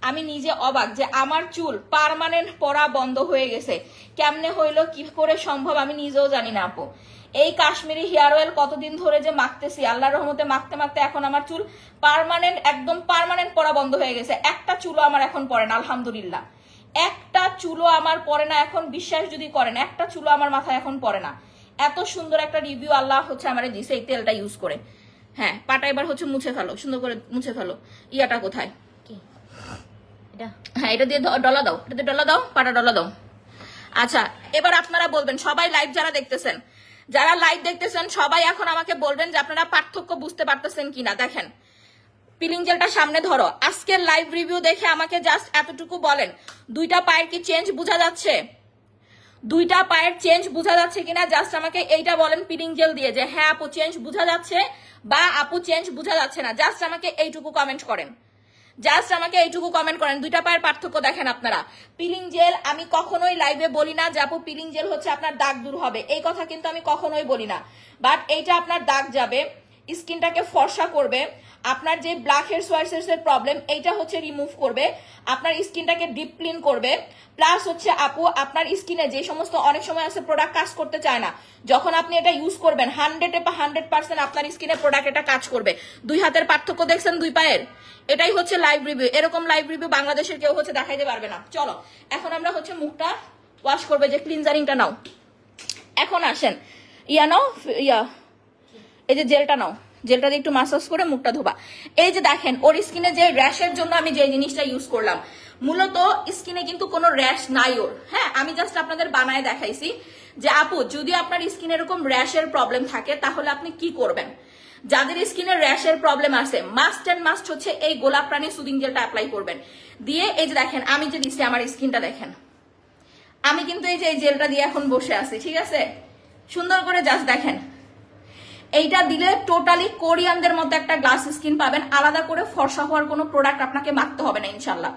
আমি নিজে অবাক যে আমার চুল পার্মানেন্ট পড়া বন্ধ হয়ে গেছে, কেমনে হইলো কি করে সম্ভব আমি নিজেও জানি না আপু। এই কাশ্মীরি হেয়ার অয়েল কতদিন ধরে যে মাখতেছি, আল্লাহর রহমতে মাখতে মাখতে এখন আমার চুল পার্মানেন্ট, একদম পার্মানেন্ট পড়া বন্ধ হয়ে গেছে। একটা চুলও আমার এখন পড়ে না আলহামদুলিল্লাহ, একটা চুলও আমার পড়ে না এখন, বিশ্বাস যদি করেন একটা চুলও আমার মাথায় এখন পড়ে না। এত সুন্দর একটা রিভিউ আল্লাহ হচ্ছে আমারে দিছে এই তেলটা ইউজ করে। হ্যাঁ পাটা এবার হচ্ছে মুছে ফেলো, সুন্দর করে মুছে ফেলো। ইয়াটা কোথায়? হ্যাঁ এটা দিয়ে ডলা দাও, এটা দিয়ে ডলা দাও, পাটা ডলা দাও। আচ্ছা এবার আপনারা বলবেন, সবাই লাইভ যারা দেখতেছেন, যারা লাইভ দেখতেছেন সবাই এখন আমাকে বলবেন যে আপনারা পার্থক্য বুঝতে পারতেছেন কিনা। দেখেন পিলিং জেলটা সামনে ধরো, আজকের লাইভ রিভিউ দেখে আমাকে জাস্ট এতটুকু বলেন, দুইটা পায়ের কি চেঞ্জ বোঝা যাচ্ছে? দুইটা পায়ের চেঞ্জ বোঝা যাচ্ছে কিনা জাস্ট আমাকে এইটা বলেন পিলিং জেল দিয়ে, যে হ্যাঁ আপু চেঞ্জ বোঝা যাচ্ছে বা আপু চেঞ্জ বোঝা যাচ্ছে না। জাস্ট আমাকে এইটুকু কমেন্ট করেন, জাস্ট আমাকে এইটুকু কমেন্ট করেন। দুইটা পায়ের পার্থক্য দেখেন আপনারা। পিলিং জেল আমি কখনোই লাইভে বলি না যে আপু পিলিং জেল হচ্ছে আপনার দাগ দূর হবে, এই কথা কিন্তু আমি কখনোই বলি না। বাট এইটা আপনার দাগ যাবে, স্কিনটাকে ফর্সা করবে, আপনার যে ব্ল্যাক হেডস হোয়াইট হেডস এর প্রবলেম এইটা হচ্ছে রিমুভ করবে, আপনার স্কিনটাকে ডিপ ক্লিন করবে। প্লাস হচ্ছে আপু আপনার স্কিনে যে সমস্ত অনেক সময় আছে প্রোডাক্ট কাজ করতে চায় না, যখন আপনি এটা ইউজ করবেন 100% আপনার স্কিনে প্রোডাক্ট এটা কাজ করবে। দুই হাতের পার্থক্য দেখছেন দুই পায়ের, এটাই হচ্ছে লাইভ রিভিউ। এরকম লাইভ রিভিউ বাংলাদেশের কেউ হচ্ছে দেখাইতে পারবে না। চলো এখন আমরা হচ্ছে মুখটা ওয়াশ করবে, যে ক্লিনজারিংটা নাও। এখন আসেন ইয়া নাও, ইয়া এই যে জেলটা নাও, জেলটা দিয়ে একটু মাসাজ করে মুখটা ধোবা। এই যে দেখেন ওর স্কিনে যে র্যাশের জন্য আমি যে জিনিসটা ইউজ করলাম, মূলত স্কিনে কিন্তু কোনো র্যাশ নাই ওর। হ্যাঁ, আমি জাস্ট আপনাদের বানায় দেখাইছি যে আপু যদি আপনার স্কিনে এরকম র্যাশের প্রবলেম থাকে তাহলে আপনি কি করবেন। যাদের স্কিনে র্যাশের প্রবলেম আছে মাস্ট এন্ড মাস্ট হচ্ছে এই গোলাপ রানী সুদিং জেলটা অ্যাপ্লাই করবেন। দিয়ে এই যে দেখেন আমি যে দিচ্ছি আমার স্কিনটা দেখেন, আমি কিন্তু এই যে এই জেলটা দিয়ে এখন বসে আছি, ঠিক আছে, সুন্দর করে জাস্ট দেখেন। এইটা দিলে টোটালি কোরিয়ানদের মতো একটা গ্লাস স্কিন পাবেন, আলাদা করে ফর্সা হওয়ার কোনো প্রোডাক্ট আপনাকে মাখতে হবে না ইনশাল্লাহ।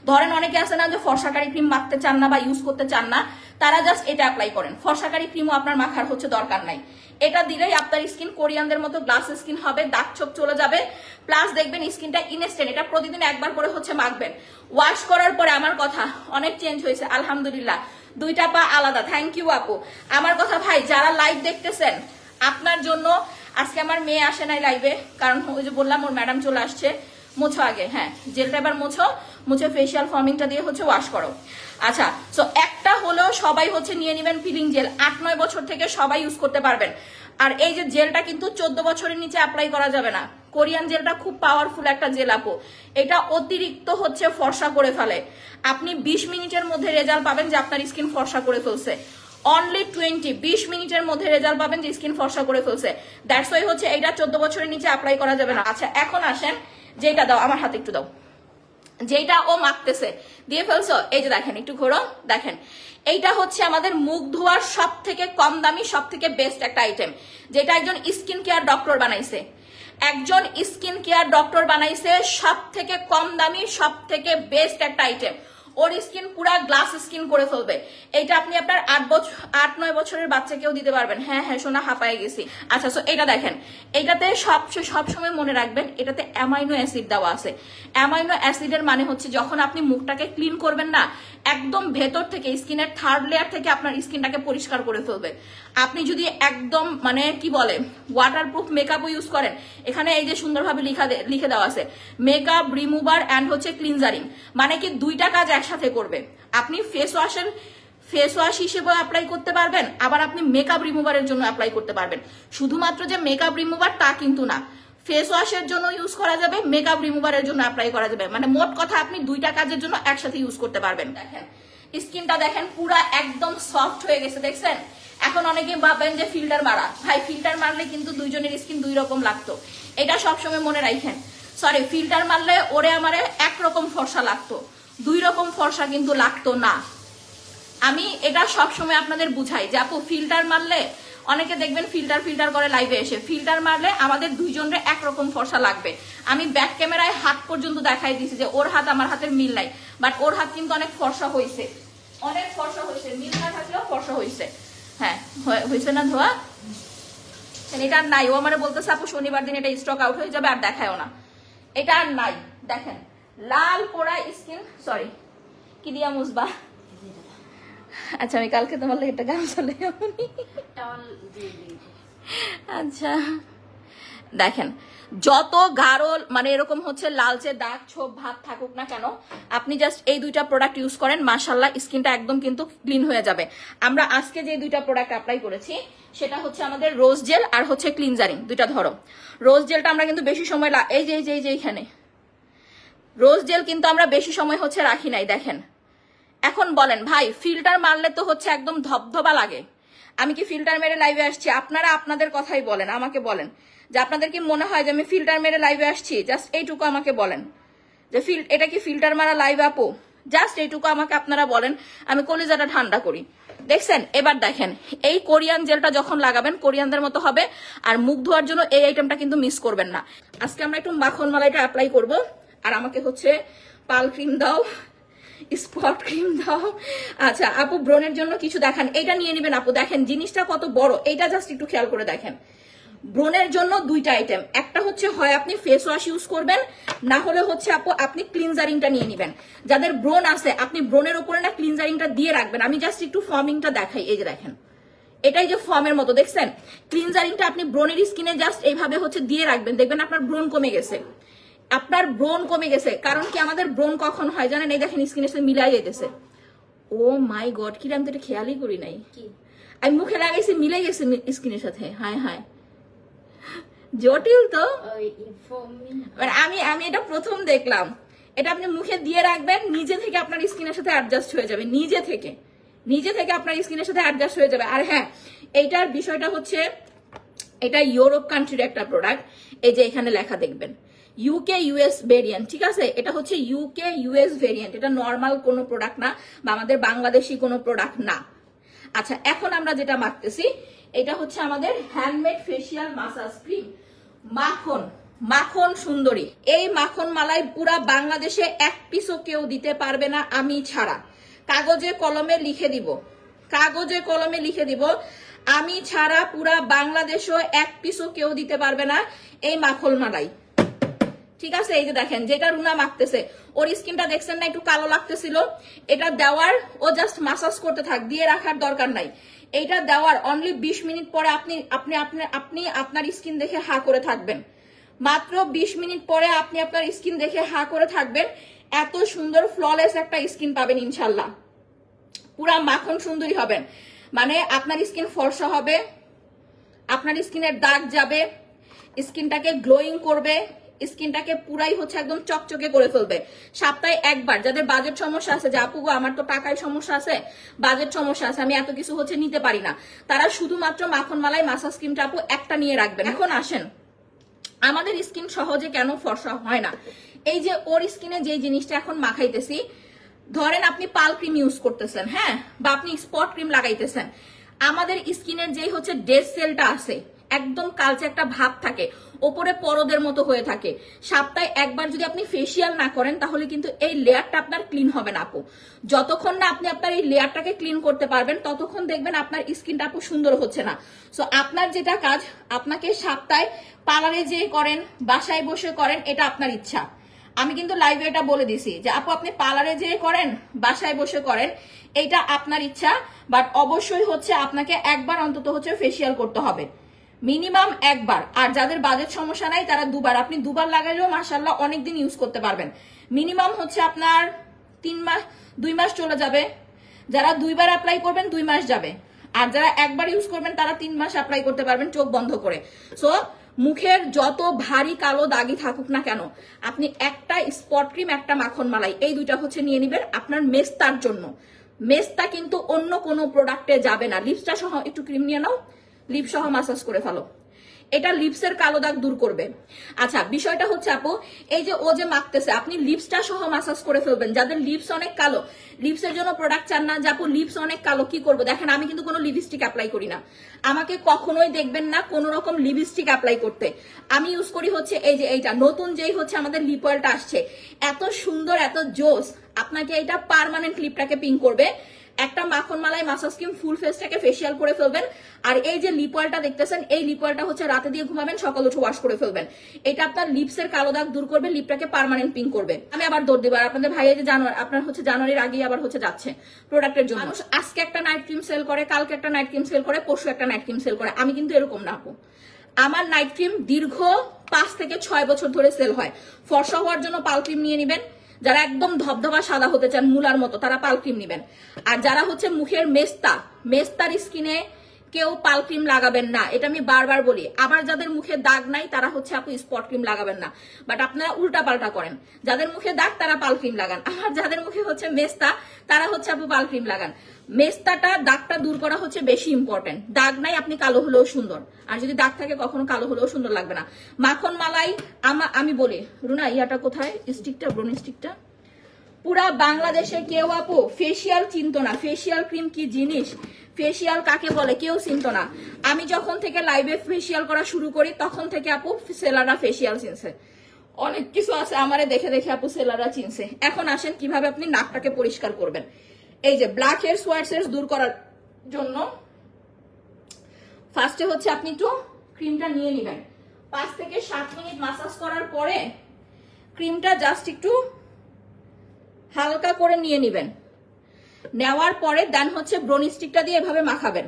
ধরেন অনেকে আছে না যে ফর্সাকারী ক্রিম মাখতে চান না বা ইউজ করতে চান না, তারা জাস্ট এটা অ্যাপ্লাই করেন, ফর্সাকারী ক্রিমও আপনার মাখার হচ্ছে দরকার নাই। এটা দিলেই আপনার স্কিন কোরিয়ানদের মতো গ্লাস স্কিন হবে, দাগ ছোপ চলে যাবে, প্লাস দেখবেন স্কিনটা ইনস্ট্যান্ট। এটা প্রতিদিন একবার করে হচ্ছে মাখবেন, ওয়াশ করার পরে আমার কথা অনেক চেঞ্জ হয়েছে আলহামদুলিল্লাহ, দুইটা পা আলাদা। থ্যাংক ইউ আপু। আমার কথা ভাই যারা লাইভ দেখতেছেন আপনার জন্য আজকে আমার মেয়ে আসে নাই লাইভে, কারণ ওই যে বললাম ওর ম্যাডাম চলে আসছে। মোছো আগে, হ্যাঁ জেলটা এবার মোছো, মুছে ফেসিয়াল ফর্মিংটা দিয়ে হচ্ছে ওয়াশ করো। আচ্ছা, সো একটা হলেও সবাই হচ্ছে নিয়ে নেবেন ফিলিং জেল, 8-9 বছর থেকে সবাই ইউজ করতে পারবেন। আর এই যে জেলটা কিন্তু 14 বছরের নিচে অ্যাপ্লাই করা যাবে না। কোরিয়ান জেলটা খুব পাওয়ারফুল একটা জেল আপু, এটা অতিরিক্ত হচ্ছে ফর্সা করে ফেলে। আপনি 20 মিনিটের মধ্যে রেজাল্ট পাবেন যে আপনার স্কিন ফর্সা করে ফেলছে। অনলি 20 মিনিটের মধ্যে রেজাল্ট পাবেন যে স্কিন ফর্সা করে ফেলছে। দ্যাটস ওয়াই হচ্ছে এটা 14 বছরের নিচে অ্যাপ্লাই করা যাবে না। আচ্ছা এখন আসেন, যেটা দাও আমার হাতে একটু দাও, যেটা ও মাখতেছে দিয়ে ফেলছো, এই যে দেখেন একটু ঘোরো, দেখেন এইটা হচ্ছে আমাদের মুখ ধোয়ার সব থেকে কম দামি সব থেকে বেস্ট একটা আইটেম, যেটা একজন স্কিন কেয়ার ডক্টর বানাইছে। একজন স্কিন কেয়ার ডক্টর বানাইছে সব থেকে কম দামি সব থেকে বেস্ট একটা আইটেম। ওর স্কিন পুরা গ্লাস স্কিন করে ফেলবে। এইটা আপনি আপনার 8-9 বছরের বাচ্চাকেও দিতে পারবেন। হ্যাঁ হ্যাঁ সোনা হাঁপায়ে গেছি। আচ্ছা, সো এটা দেখেন, এটাতে সবসময় মনে রাখবেন এটাতে অ্যামাইনো অ্যাসিড দেওয়া আছে। অ্যামাইনো অ্যাসিডের মানে হচ্ছে যখন আপনি মুখটাকে ক্লিন করবেন না, একদম ভেতর থেকে স্কিনের 3rd লেয়ার থেকে আপনার স্কিনটাকে পরিষ্কার করে ফেলবে। আপনি যদি একদম মানে কি বলে ওয়াটারপ্রুফ মেকআপও ইউজ করেন, এখানে এই যে সুন্দরভাবে লিখে দেওয়া আছে মেকআপ রিমুভার অ্যান্ড হচ্ছে ক্লিনজারিং, মানে কি দুইটা কাজ একসাথে করবে। আপনি ফেস ওয়াশ হিসেবে অ্যাপ্লাই করতে পারবেন, আবার আপনি মেকআপ রিমুভারের জন্য অ্যাপ্লাই করতে পারবেন। শুধুমাত্র যে মেকআপ রিমুভার তা কিন্তু না, ফেস ওয়াশের জন্য ইউজ করা যাবে, মেকআপ রিমুভারের জন্য অ্যাপ্লাই করা যাবে, মানে মোট কথা আপনি দুইটা কাজের জন্য একসাথে ইউজ করতে পারবেন। দেখেন স্কিনটা দেখেন পুরা একদম সফট হয়ে গেছে, দেখছেন। এখন অনেকে ভাবেন যে ফিল্টার মারা, ভাই ফিল্টার মারলে কিন্তু দুইজনের স্কিন দুই রকম লাগতো, এটা সবসময় মনে রাখেন। সরি, ফিল্টার মারলে ওরে আমারে একরকম ফর্সা লাগতো, 2 রকম ফর্সা কিন্তু লাগতো না। আমি এটা সবসময় আপনাদের বুঝাই যে আপু ফিল্টার মারলে, অনেকে দেখবেন ফিল্টার করে লাইভে এসে, ফিল্টার মারলে আমাদের দুইজনের একরকম ফর্সা লাগবে। আমি ব্যাক ক্যামেরায় হাত পর্যন্ত দেখাই দিছি যে ওর হাত আমার হাতের মিল নাই, বাট ওর হাত কিন্তু অনেক ফর্সা হয়েছে, অনেক ফর্সা হয়েছে, মিল না থাকলেও ফর্সা হয়েছে। হ্যাঁ হয়েছে না ধোয়া, এটা আর নাই। ও আমার বলতেছে আপু শনিবার দিন এটা স্টক আউট হয়ে যাবে, আর দেখায়ও না, এটা আর নাই। দেখেন লাল পোড়া স্কিন, সরি কি দিয়া মুসবা। আচ্ছা আমি কালকে তোমার লাগে একটা গান চলে। আচ্ছা দেখেন যত গাঢ় মানে এরকম হচ্ছে লালচে দাগ ছোপ ভাব থাকুক না কেন, আপনি জাস্ট এই দুইটা প্রোডাক্ট ইউজ করেন, মাশাআল্লাহ স্কিনটা একদম কিন্তু ক্লিন হয়ে যাবে। আমরা আজকে যে দুইটা প্রোডাক্ট অ্যাপ্লাই করেছি সেটা হচ্ছে আমাদের রোজ জেল আর হচ্ছে ক্লিনজারিং। দুইটা ধরো, রোজ জেলটা আমরা কিন্তু বেশি সময় এই যে এইখানে রোজ জেল কিন্তু আমরা বেশি সময় হচ্ছে রাখি নাই। দেখেন এখন বলেন ভাই ফিল্টার মারলে তো হচ্ছে একদম ধবধবা লাগে, আমি কি ফিল্টার মেরে লাইভে আসছি? আপনারা আপনাদের কথাই বলেন, আমাকে বলেন যে আপনাদের কি মনে হয় যে আমি ফিল্টার মেরে লাইভে আসছি? জাস্ট এইটুকু আমাকে বলেন যে এটা কি ফিল্টার মারা লাইভ আপু? জাস্ট এইটুকু আমাকে আপনারা বলেন, আমি কলিজাটা ঠান্ডা করি। দেখছেন? এবার দেখেন এই কোরিয়ান জেলটা যখন লাগাবেন কোরিয়ানদের মতো হবে। আর মুখ ধোয়ার জন্য এই আইটেমটা কিন্তু মিস করবেন না। আজকে আমরা একটু মাখন মালাইটা অ্যাপ্লাই করব, আর আমাকে হচ্ছে পাল ক্রিম দাও, স্পট ক্রিম দাও। আচ্ছা আপু ব্রনের জন্য কিছু দেখান, এটা নিয়ে নেবেন আপু। দেখেন জিনিসটা কত বড়, এটা জাস্ট একটু খেয়াল করে দেখেন। ব্রনের জন্য দুইটা আইটেম, একটা হচ্ছে হয় আপনি ফেস ওয়াশ ইউজ করবেন, না হলে হচ্ছে আপু আপনি ক্লিনজারিংটা নিয়ে নেবেন। যাদের ব্রন আছে আপনি ব্রনের উপরে না ক্লিনজারিংটা দিয়ে রাখবেন। আমি জাস্ট একটু ফর্মিংটা দেখাই, এই যে দেখেন এটাই যে ফর্মের মতো, দেখছেন? ক্লিনজারিংটা আপনি ব্রনের স্কিনে জাস্ট এইভাবে হচ্ছে দিয়ে রাখবেন, দেখবেন আপনার ব্রন কমে গেছে, আপনার ব্রন কমে গেছে। কারণ কি আমাদের ব্রন কখন হয় জানেন? এই দেখেন স্কিনের সাথে মিলাই যেতেছে। ও মাই গড, কি আমি তো এটা খেয়ালই করি নাই, আমি মুখে লাগাইছি মিলে গেছে স্কিনের সাথে। হায় হায়, জটিল তো, মানে আমি এটা প্রথম দেখলাম। এটা আপনি মুখে দিয়ে রাখবেন, নিজে থেকে আপনার স্কিনের সাথে অ্যাডজাস্ট হয়ে যাবে, নিজে থেকে আপনার স্কিনের সাথে অ্যাডজাস্ট হয়ে যাবে। আর হ্যাঁ, এইটার বিষয়টা হচ্ছে এটা ইউরোপ কান্ট্রির একটা প্রোডাক্ট। এই যে এখানে লেখা দেখবেন ইউকে ইউএস ভেরিয়েন্ট, ঠিক আছে? এটা হচ্ছে ইউকে ইউএস ভেরিয়েন্ট, এটা নর্মাল কোনো প্রোডাক্ট না বা আমাদের বাংলাদেশি কোনো প্রোডাক্ট না। আচ্ছা, এখন আমরা যেটা মাখতেছি এটা হচ্ছে আমাদের হ্যান্ডমেড ফেসিয়াল মাসাজ ক্রিম মাখন সুন্দরী। এই মাখন মালাই পুরা বাংলাদেশে এক পিসও কেউ দিতে পারবে না আমি ছাড়া। কাগজে কলমে লিখে দিব আমি ছাড়া পুরা বাংলাদেশও এক পিসও কেউ দিতে পারবে না এই মাখন মালাই, ঠিক আছে? এই যে দেখেন যেটা রুনা মাখতেছে, ওর স্কিনটা দেখছেন না একটু কালো লাগতেছিল, এটা দেওয়ার ও জাস্ট মাসাজ করতে থাক, দিয়ে রাখার দরকার নাই। এইটা দেওয়ার অনলি 20 মিনিট পরে আপনি আপনার স্কিন দেখে হা করে থাকবেন। মাত্র 20 মিনিট পরে আপনি আপনার স্কিন দেখে হা করে থাকবেন। এত সুন্দর ফ্ললেস একটা স্কিন পাবেন ইনশাল্লাহ, পুরা মাখন সুন্দরী হবেন। মানে আপনার স্কিন ফর্সা হবে, আপনার স্কিনের দাগ যাবে, স্কিনটাকে গ্লোয়িং করবে, স্কিনটাকে পুরাই হচ্ছে একদম চকচকে করে ফেলবে। সপ্তাহে একবার, যাদের বাজেট সমস্যা আছে, যে আপু আমার তো টাকায় সমস্যা আছে, বাজেট সমস্যা আছে, আমি এত কিছু হচ্ছে নিতে পারি না, তারা শুধুমাত্র মাখন মালাই মাসাজ ক্রিমটা আপু একটা নিয়ে রাখবেন। এখন আসেন আমাদের স্কিন সহজে কেন ফর্সা হয় না। এই যে ওর স্কিনে যে জিনিসটা এখন মাখাইতেছি, ধরেন আপনি পাল ক্রিম ইউজ করতেছেন, হ্যাঁ, বা আপনি স্পট ক্রিম লাগাইতেছেন, আমাদের স্কিনের যেই হচ্ছে ডেড সেলটা আছে, একদম কালচে একটা ভাব থাকে, ওপরে পরদের মতো হয়ে থাকে। সপ্তাহে একবার যদি আপনি ফেসিয়াল না করেন তাহলে কিন্তু এই লেয়ারটা আপনার ক্লিন হবে না আপু। যতক্ষণ না আপনি আপনার এই লেয়ারটাকে ক্লিন করতে পারবেন ততক্ষণ দেখবেন আপনার স্কিনটা আপু সুন্দর হচ্ছে না। সো আপনার যেটা কাজ, আপনাকে সপ্তাহে পার্লারে যেয়ে করেন, বাসায় বসে করেন, এটা আপনার ইচ্ছা। আমি কিন্তু লাইভে এটা বলে দিছি যে আপু আপনি পার্লারে যেয়ে করেন, বাসায় বসে করেন, এটা আপনার ইচ্ছা। বাট অবশ্যই হচ্ছে আপনাকে একবার অন্তত হচ্ছে ফেসিয়াল করতে হবে, মিনিমাম একবার। আর যাদের বাজেট সমস্যা নাই তারা দুবার, আপনি দুবার লাগাইলেও মাশাআল্লাহ অনেকদিন ইউজ করতে পারবেন। মিনিমাম হচ্ছে আপনার 2 মাস চলে যাবে। যারা 2 বার অ্যাপ্লাই করবেন 2 মাস যাবে, আর যারা একবার ইউজ করবেন তারা 3 মাস অ্যাপ্লাই করতে পারবেন চোখ বন্ধ করে। সো মুখের যত ভারী কালো দাগি থাকুক না কেন, আপনি একটা স্পট ক্রিম, একটা মাখন মালাই, এই দুইটা হচ্ছে নিয়ে নিবেন আপনার মেস্তার জন্য। মেস্তা কিন্তু অন্য কোনো প্রোডাক্টে যাবে না। লিপসটা সহ একটু ক্রিম নিয়ে নাও, লিপ সহ মাসাজ করে ফেলো, এটা লিপসের কালো দাগ দূর করবে। আচ্ছা, বিষয়টা হচ্ছে আপু এই যে ও যে মাখতেছে, আপনি লিপসটা সহ মাসাজ করে ফেলবেন। যাদের লিপস অনেক কালো, লিপসের জন্য প্রোডাক্ট চান না যে আপু লিপস অনেক কালো কি করবো, দেখেন আমি কিন্তু কোনো লিপস্টিক অ্যাপ্লাই করি না, আমাকে কখনোই দেখবেন না কোন রকম লিপস্টিক অ্যাপ্লাই করতে। আমি ইউজ করি হচ্ছে এই যে এইটা নতুন যেই হচ্ছে আমাদের লিপ অয়েলটা আসছে, এত সুন্দর এত জোস, আপনাকে এটা পার্মানেন্ট লিপটাকে পিং করবে। একটা মাখন মালাই মাসাজ ক্রিম ফুল ফেসটাকে ফেসিয়াল করে ফেলবেন। আর এই যে লিপ অয়েলটা দেখতেছেন, এই লিপ অয়েলটা হচ্ছে রাতে দিয়ে ঘুমাবেন, সকাল উঠে ওয়াশ করে ফেলবেন। এটা আপনার লিপসের কালো দাগ দূর করবে, লিপটাকে পার্মানেন্ট পিঙ্ক করবে। আমি আবার দৌড় দেবো, আপনাদের ভাইয়া যে আপনার হচ্ছে জানুয়ারির আগেই আবার হচ্ছে যাচ্ছে প্রোডাক্টের জন্য। মানুষ আজকে একটা নাইট ক্রিম সেল করে, কালকে একটা নাইট ক্রিম সেল করে, পরশু একটা নাইট ক্রিম সেল করে। আমি কিন্তু এরকম না আপু, আমার নাইট ক্রিম দীর্ঘ 5 থেকে 6 বছর ধরে সেল হয়। ফর্সা হওয়ার জন্য পাল ক্রিম নিয়ে নিবেন, যারা একদম ধবধবা সাদা হতে চান মুলার মতো তারা পাল ক্রিম নিবেন। আর যারা হচ্ছে মুখের মেস্তার স্কিনে কেউ পাল ক্রিম লাগাবেন না, এটা আমি বারবার বলি। আবার যাদের মুখে দাগ নাই তারা হচ্ছে আপু স্পট ক্রিম লাগাবেন না, বাট আপনারা উল্টা পাল্টা করেন। যাদের মুখে দাগ তারা পাল ক্রিম লাগান, আর যাদের মুখে হচ্ছে মেস্তা তারা হচ্ছে আপু পাল ক্রিম লাগান। মেস্তাটা দাগটা দূর করা হচ্ছে বেশি ইম্পর্টেন্ট। দাগ নাই আপনি কালো হলেও সুন্দর, আর যদি দাগ থাকে কখনো কালো হলেও সুন্দর লাগবে না। মাখন মালাই আমি বলি রুনা ইয়াটা কোথায়, স্টিকটা, ব্রোনি স্টিকটা। পুরা বাংলাদেশে কেউ আপু ফেসিয়াল চিনতো না, ফেসিয়াল ক্রিম কি জিনিস, ফেসিয়াল কাকে বলে কেউ চিনতো না। আমি যখন থেকে লাইভে ফেসিয়াল করা শুরু করি তখন থেকে আপু সেলাররা ফেসিয়াল চিনছে। অনেক কিছু আছে আমারে দেখে দেখে আপু সেলাররা চিনছে। এখন আসেন কিভাবে আপনি নাকটাকে পরিষ্কার করবেন। এই যে ব্ল্যাক হেডস হোয়াইট হেডস দূর করার জন্য ফার্স্টে হচ্ছে আপনি একটু ক্রিমটা নিয়ে নেবেন। 5 থেকে 7 মিনিট মাসাজ করার পরে ক্রিমটা জাস্ট একটু হালকা করে নিয়ে নেবেন। নেওয়ার পরে দেন হচ্ছে ব্রোনি স্টিকটা দিয়ে এভাবে মাখাবেন।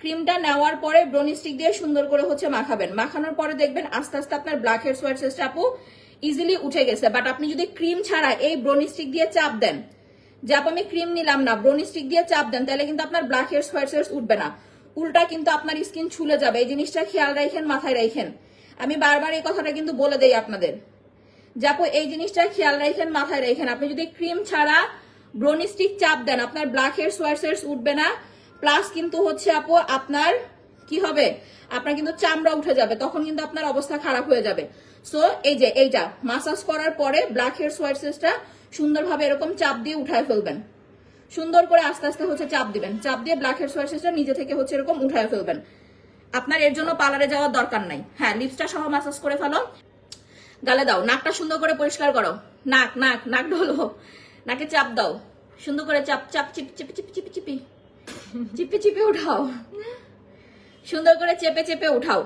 ক্রিমটা নেওয়ার পরে ব্রোনি স্টিক দিয়ে সুন্দর করে হচ্ছে মাখাবেন। মাখানোর পরে দেখবেন আস্তে আস্তে আপনার ব্ল্যাক হেডস হোয়াইট হেডসটা আপু ইজিলি উঠে গেছে। বাট আপনি যদি ক্রিম ছাড়া এই ব্রোনি স্টিক দিয়ে চাপ দেন, যে আপু আমি ক্রিম নিলাম না, ব্রোনি স্টিক দিয়ে চাপ দেন, তাহলে কিন্তু আপনার ব্ল্যাক হেডস হোয়াইট হেডস উঠবে না, উল্টা কিন্তু আপনার স্কিন ছুলে যাবে। এই জিনিসটা খেয়াল রাখেন, মাথায় রাখেন। আমি বারবার এই কথাটা কিন্তু বলে দেই আপনাদের, যে আপু এই জিনিসটা খেয়াল রাখেন, মাথায় রাখেন। আপনি যদি ক্রিম ছাড়া ব্রোনি স্টিক চাপ দেন, আপনার ব্ল্যাক হেডস হোয়াইট হেডস উঠবে না, প্লাস কিন্তু হচ্ছে আপু আপনার কি হবে, আপনার কিন্তু চামড়া উঠে যাবে, তখন কিন্তু আপনার অবস্থা খারাপ হয়ে যাবে। সো এই যে এইটা মাসাজ করার পরে ব্ল্যাক হেডস হোয়াইট হেডসটা সুন্দরভাবে এরকম চাপ দিয়ে উঠায় ফেলবেন, সুন্দর করে আস্তে আস্তে হচ্ছে চাপ দিবেন, চাপ দিয়ে ব্ল্যাক হেডস হোয়াইট হেডসটা নিজে থেকে হচ্ছে এরকম উঠায় ফেলবেন। আপনার এর জন্য পার্লারে যাওয়ার দরকার নাই। হ্যাঁ, লিপসটা সহ মাসাজ করে ফেলো, গালে দাও, নাকটা সুন্দর করে পরিষ্কার করো, নাক নাক নাক ঢোলো, নাকে চাপ দাও, সুন্দর করে চাপ চাপ চিপি চিপি চিপি চিপি চিপি চিপি চিপে উঠাও, সুন্দর করে চেপে চেপে উঠাও।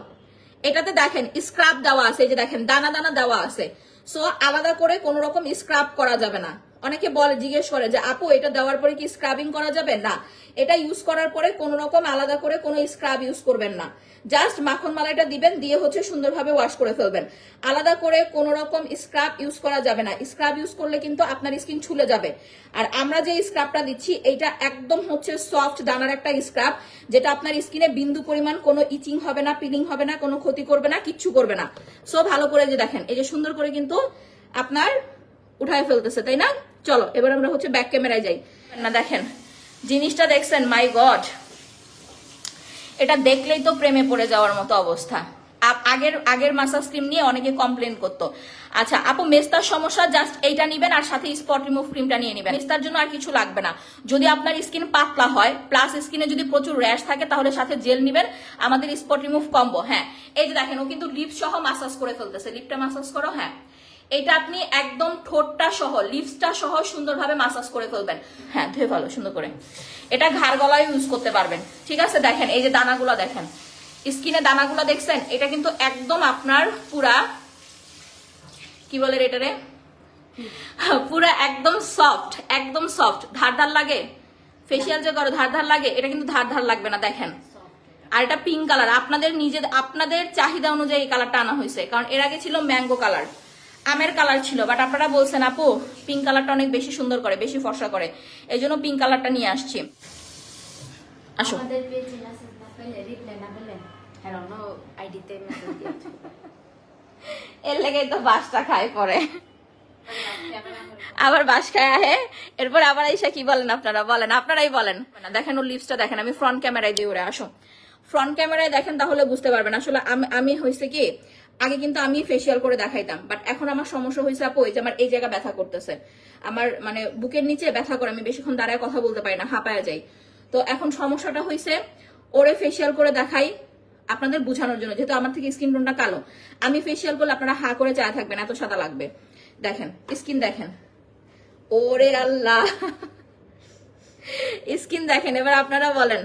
এটাতে দেখেন স্ক্রাব দেওয়া আছে, এই যে দেখেন দানা দানা দেওয়া আছে। সো আলাদা করে কোনো রকম স্ক্রাব করা যাবে না। অনেকে বলে, জিজ্ঞেস করে যে আপু এটা দেওয়ার পরে কি স্ক্রাবিং করা যাবে? না, এটা ইউজ করার পরে কোনো রকম আলাদা করে কোনো স্ক্রাব ইউজ করবেন না। জাস্ট মাখন মালাইটা দিবেন, দিয়ে হচ্ছে সুন্দরভাবে ওয়াশ করে ফেলবেন। আলাদা করে কোনো রকম স্ক্রাব ইউজ করা যাবে না। স্ক্রাব ইউজ করলে কিন্তু আপনার স্কিন ছুলে যাবে। আর আমরা যে স্ক্রাবটা দিচ্ছি এইটা একদম হচ্ছে সফট দানার একটা স্ক্রাব, যেটা আপনার স্কিনে বিন্দু পরিমাণ কোনো ইচিং হবে না, পিলিং হবে না, কোনো ক্ষতি করবে না, কিচ্ছু করবে না। সো ভালো করে যে দেখেন, এই যে সুন্দর করে কিন্তু আপনার উঠায় ফেলতেছে, তাই না? চলো এবার আমরা হচ্ছে ব্যাক ক্যামেরায় যাই না। দেখেন জিনিসটা দেখছেন, মাই গড, এটা দেখলেই তো প্রেমে পড়ে যাওয়ার মতো অবস্থা। আগের মাসাজ ক্রিম নিয়ে অনেকে কমপ্লেন করতো। আচ্ছা আপু মেস্তার সমস্যা, জাস্ট এইটা নিবেন আর সাথে স্পট রিমুভ ক্রিমটা নিয়ে নেবেন। মেস্তার জন্য আর কিছু লাগবে না। যদি আপনার স্কিন পাতলা হয় প্লাস স্কিনে যদি প্রচুর র্যাশ থাকে তাহলে সাথে জেল নিবেন, আমাদের স্পট রিমুভ কম্বো। হ্যাঁ এই যে দেখেন, ও কিন্তু লিপ সহ মাসাজ করে ফেলতেছে। লিপটা মাসাজ করো। হ্যাঁ, এটা আপনি একদম ঠোঁটটা সহ লিপসটা সহ সুন্দরভাবে মাসাজ করে ফেলবেন। হ্যাঁ ধুয়ে ভালো সুন্দর করে। এটা ঘাড় গলায় ইউজ করতে পারবেন। ঠিক আছে, দেখেন এই যে দানাগুলো দেখেন, স্কিনে দানাগুলো দেখছেন, এটা কিন্তু একদম আপনার পুরা কি বলে এটারে, পুরা একদম সফট, একদম সফট। ধার ধার লাগে? ফেসিয়াল যে করো ধার ধার লাগে? এটা কিন্তু ধার ধার লাগবে না। দেখেন, আর এটা পিঙ্ক কালার, আপনাদের চাহিদা অনুযায়ী এই কালারটা আনা হয়েছে। কারণ এর আগে ছিল ম্যাঙ্গো কালার, আমের কালার ছিল, বাট আপনারা বলছেন আপু পিঙ্ক কালারটা অনেক বেশি সুন্দর করে, বেশি ফর্সা করে, এই জন্য পিঙ্ক কালারটা নিয়ে আসছি। আসো, এর লেগে তো বাসটা খায় পরে, আবার বাস খায় আহে, এরপর আবার এসে কি বলেন আপনারা, বলেন আপনারাই বলেন। দেখেন ওর লিপসটা দেখেন, আমি ফ্রন্ট ক্যামেরায় দিয়ে ওরে, আসো ফ্রন্ট ক্যামেরায় দেখেন, তাহলে বুঝতে পারবেন। আসলে আমি হয়েছে কি, আগে কিন্তু আমি ফেসিয়াল করে দেখাইতাম, বাট এখন আমার সমস্যা হয়েছে আপু, এই যে আমার এই জায়গা ব্যথা করতেছে, আমার মানে বুকের নিচে ব্যথা করে, আমি বেশিক্ষণ দাঁড়ায় কথা বলতে পারি না, হাঁপায়া যাই। তো এখন সমস্যাটা হয়েছে, ওরে ফেসিয়াল করে দেখাই আপনাদের বোঝানোর জন্য, যেহেতু আমার থেকে স্কিন টোনটা কালো। আমি ফেসিয়াল করলে আপনারা হা করে চায় থাকবেন, এত সাদা লাগবে। দেখেন স্কিন দেখেন, ওরে আল্লাহ স্কিন দেখেন। এবার আপনারা বলেন,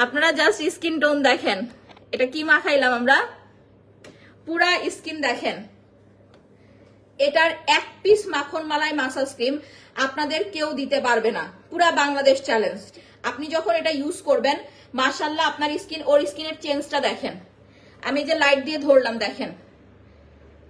আপনারা জাস্ট স্কিন টোন দেখেন, এটা কি মাখাইলাম আমরা, পুরা স্কিন দেখেন। এটার এক পিস মাখন মালাই মাসাজ ক্রিম আপনাদের কেউ দিতে পারবে না, পুরা বাংলাদেশ চ্যালেঞ্জ। আপনি যখন এটা ইউজ করবেন মাশাআল্লাহ, আপনার স্কিন ওর স্কিনের চেঞ্জটা দেখেন। আমি যে লাইট দিয়ে ধরলাম দেখেন,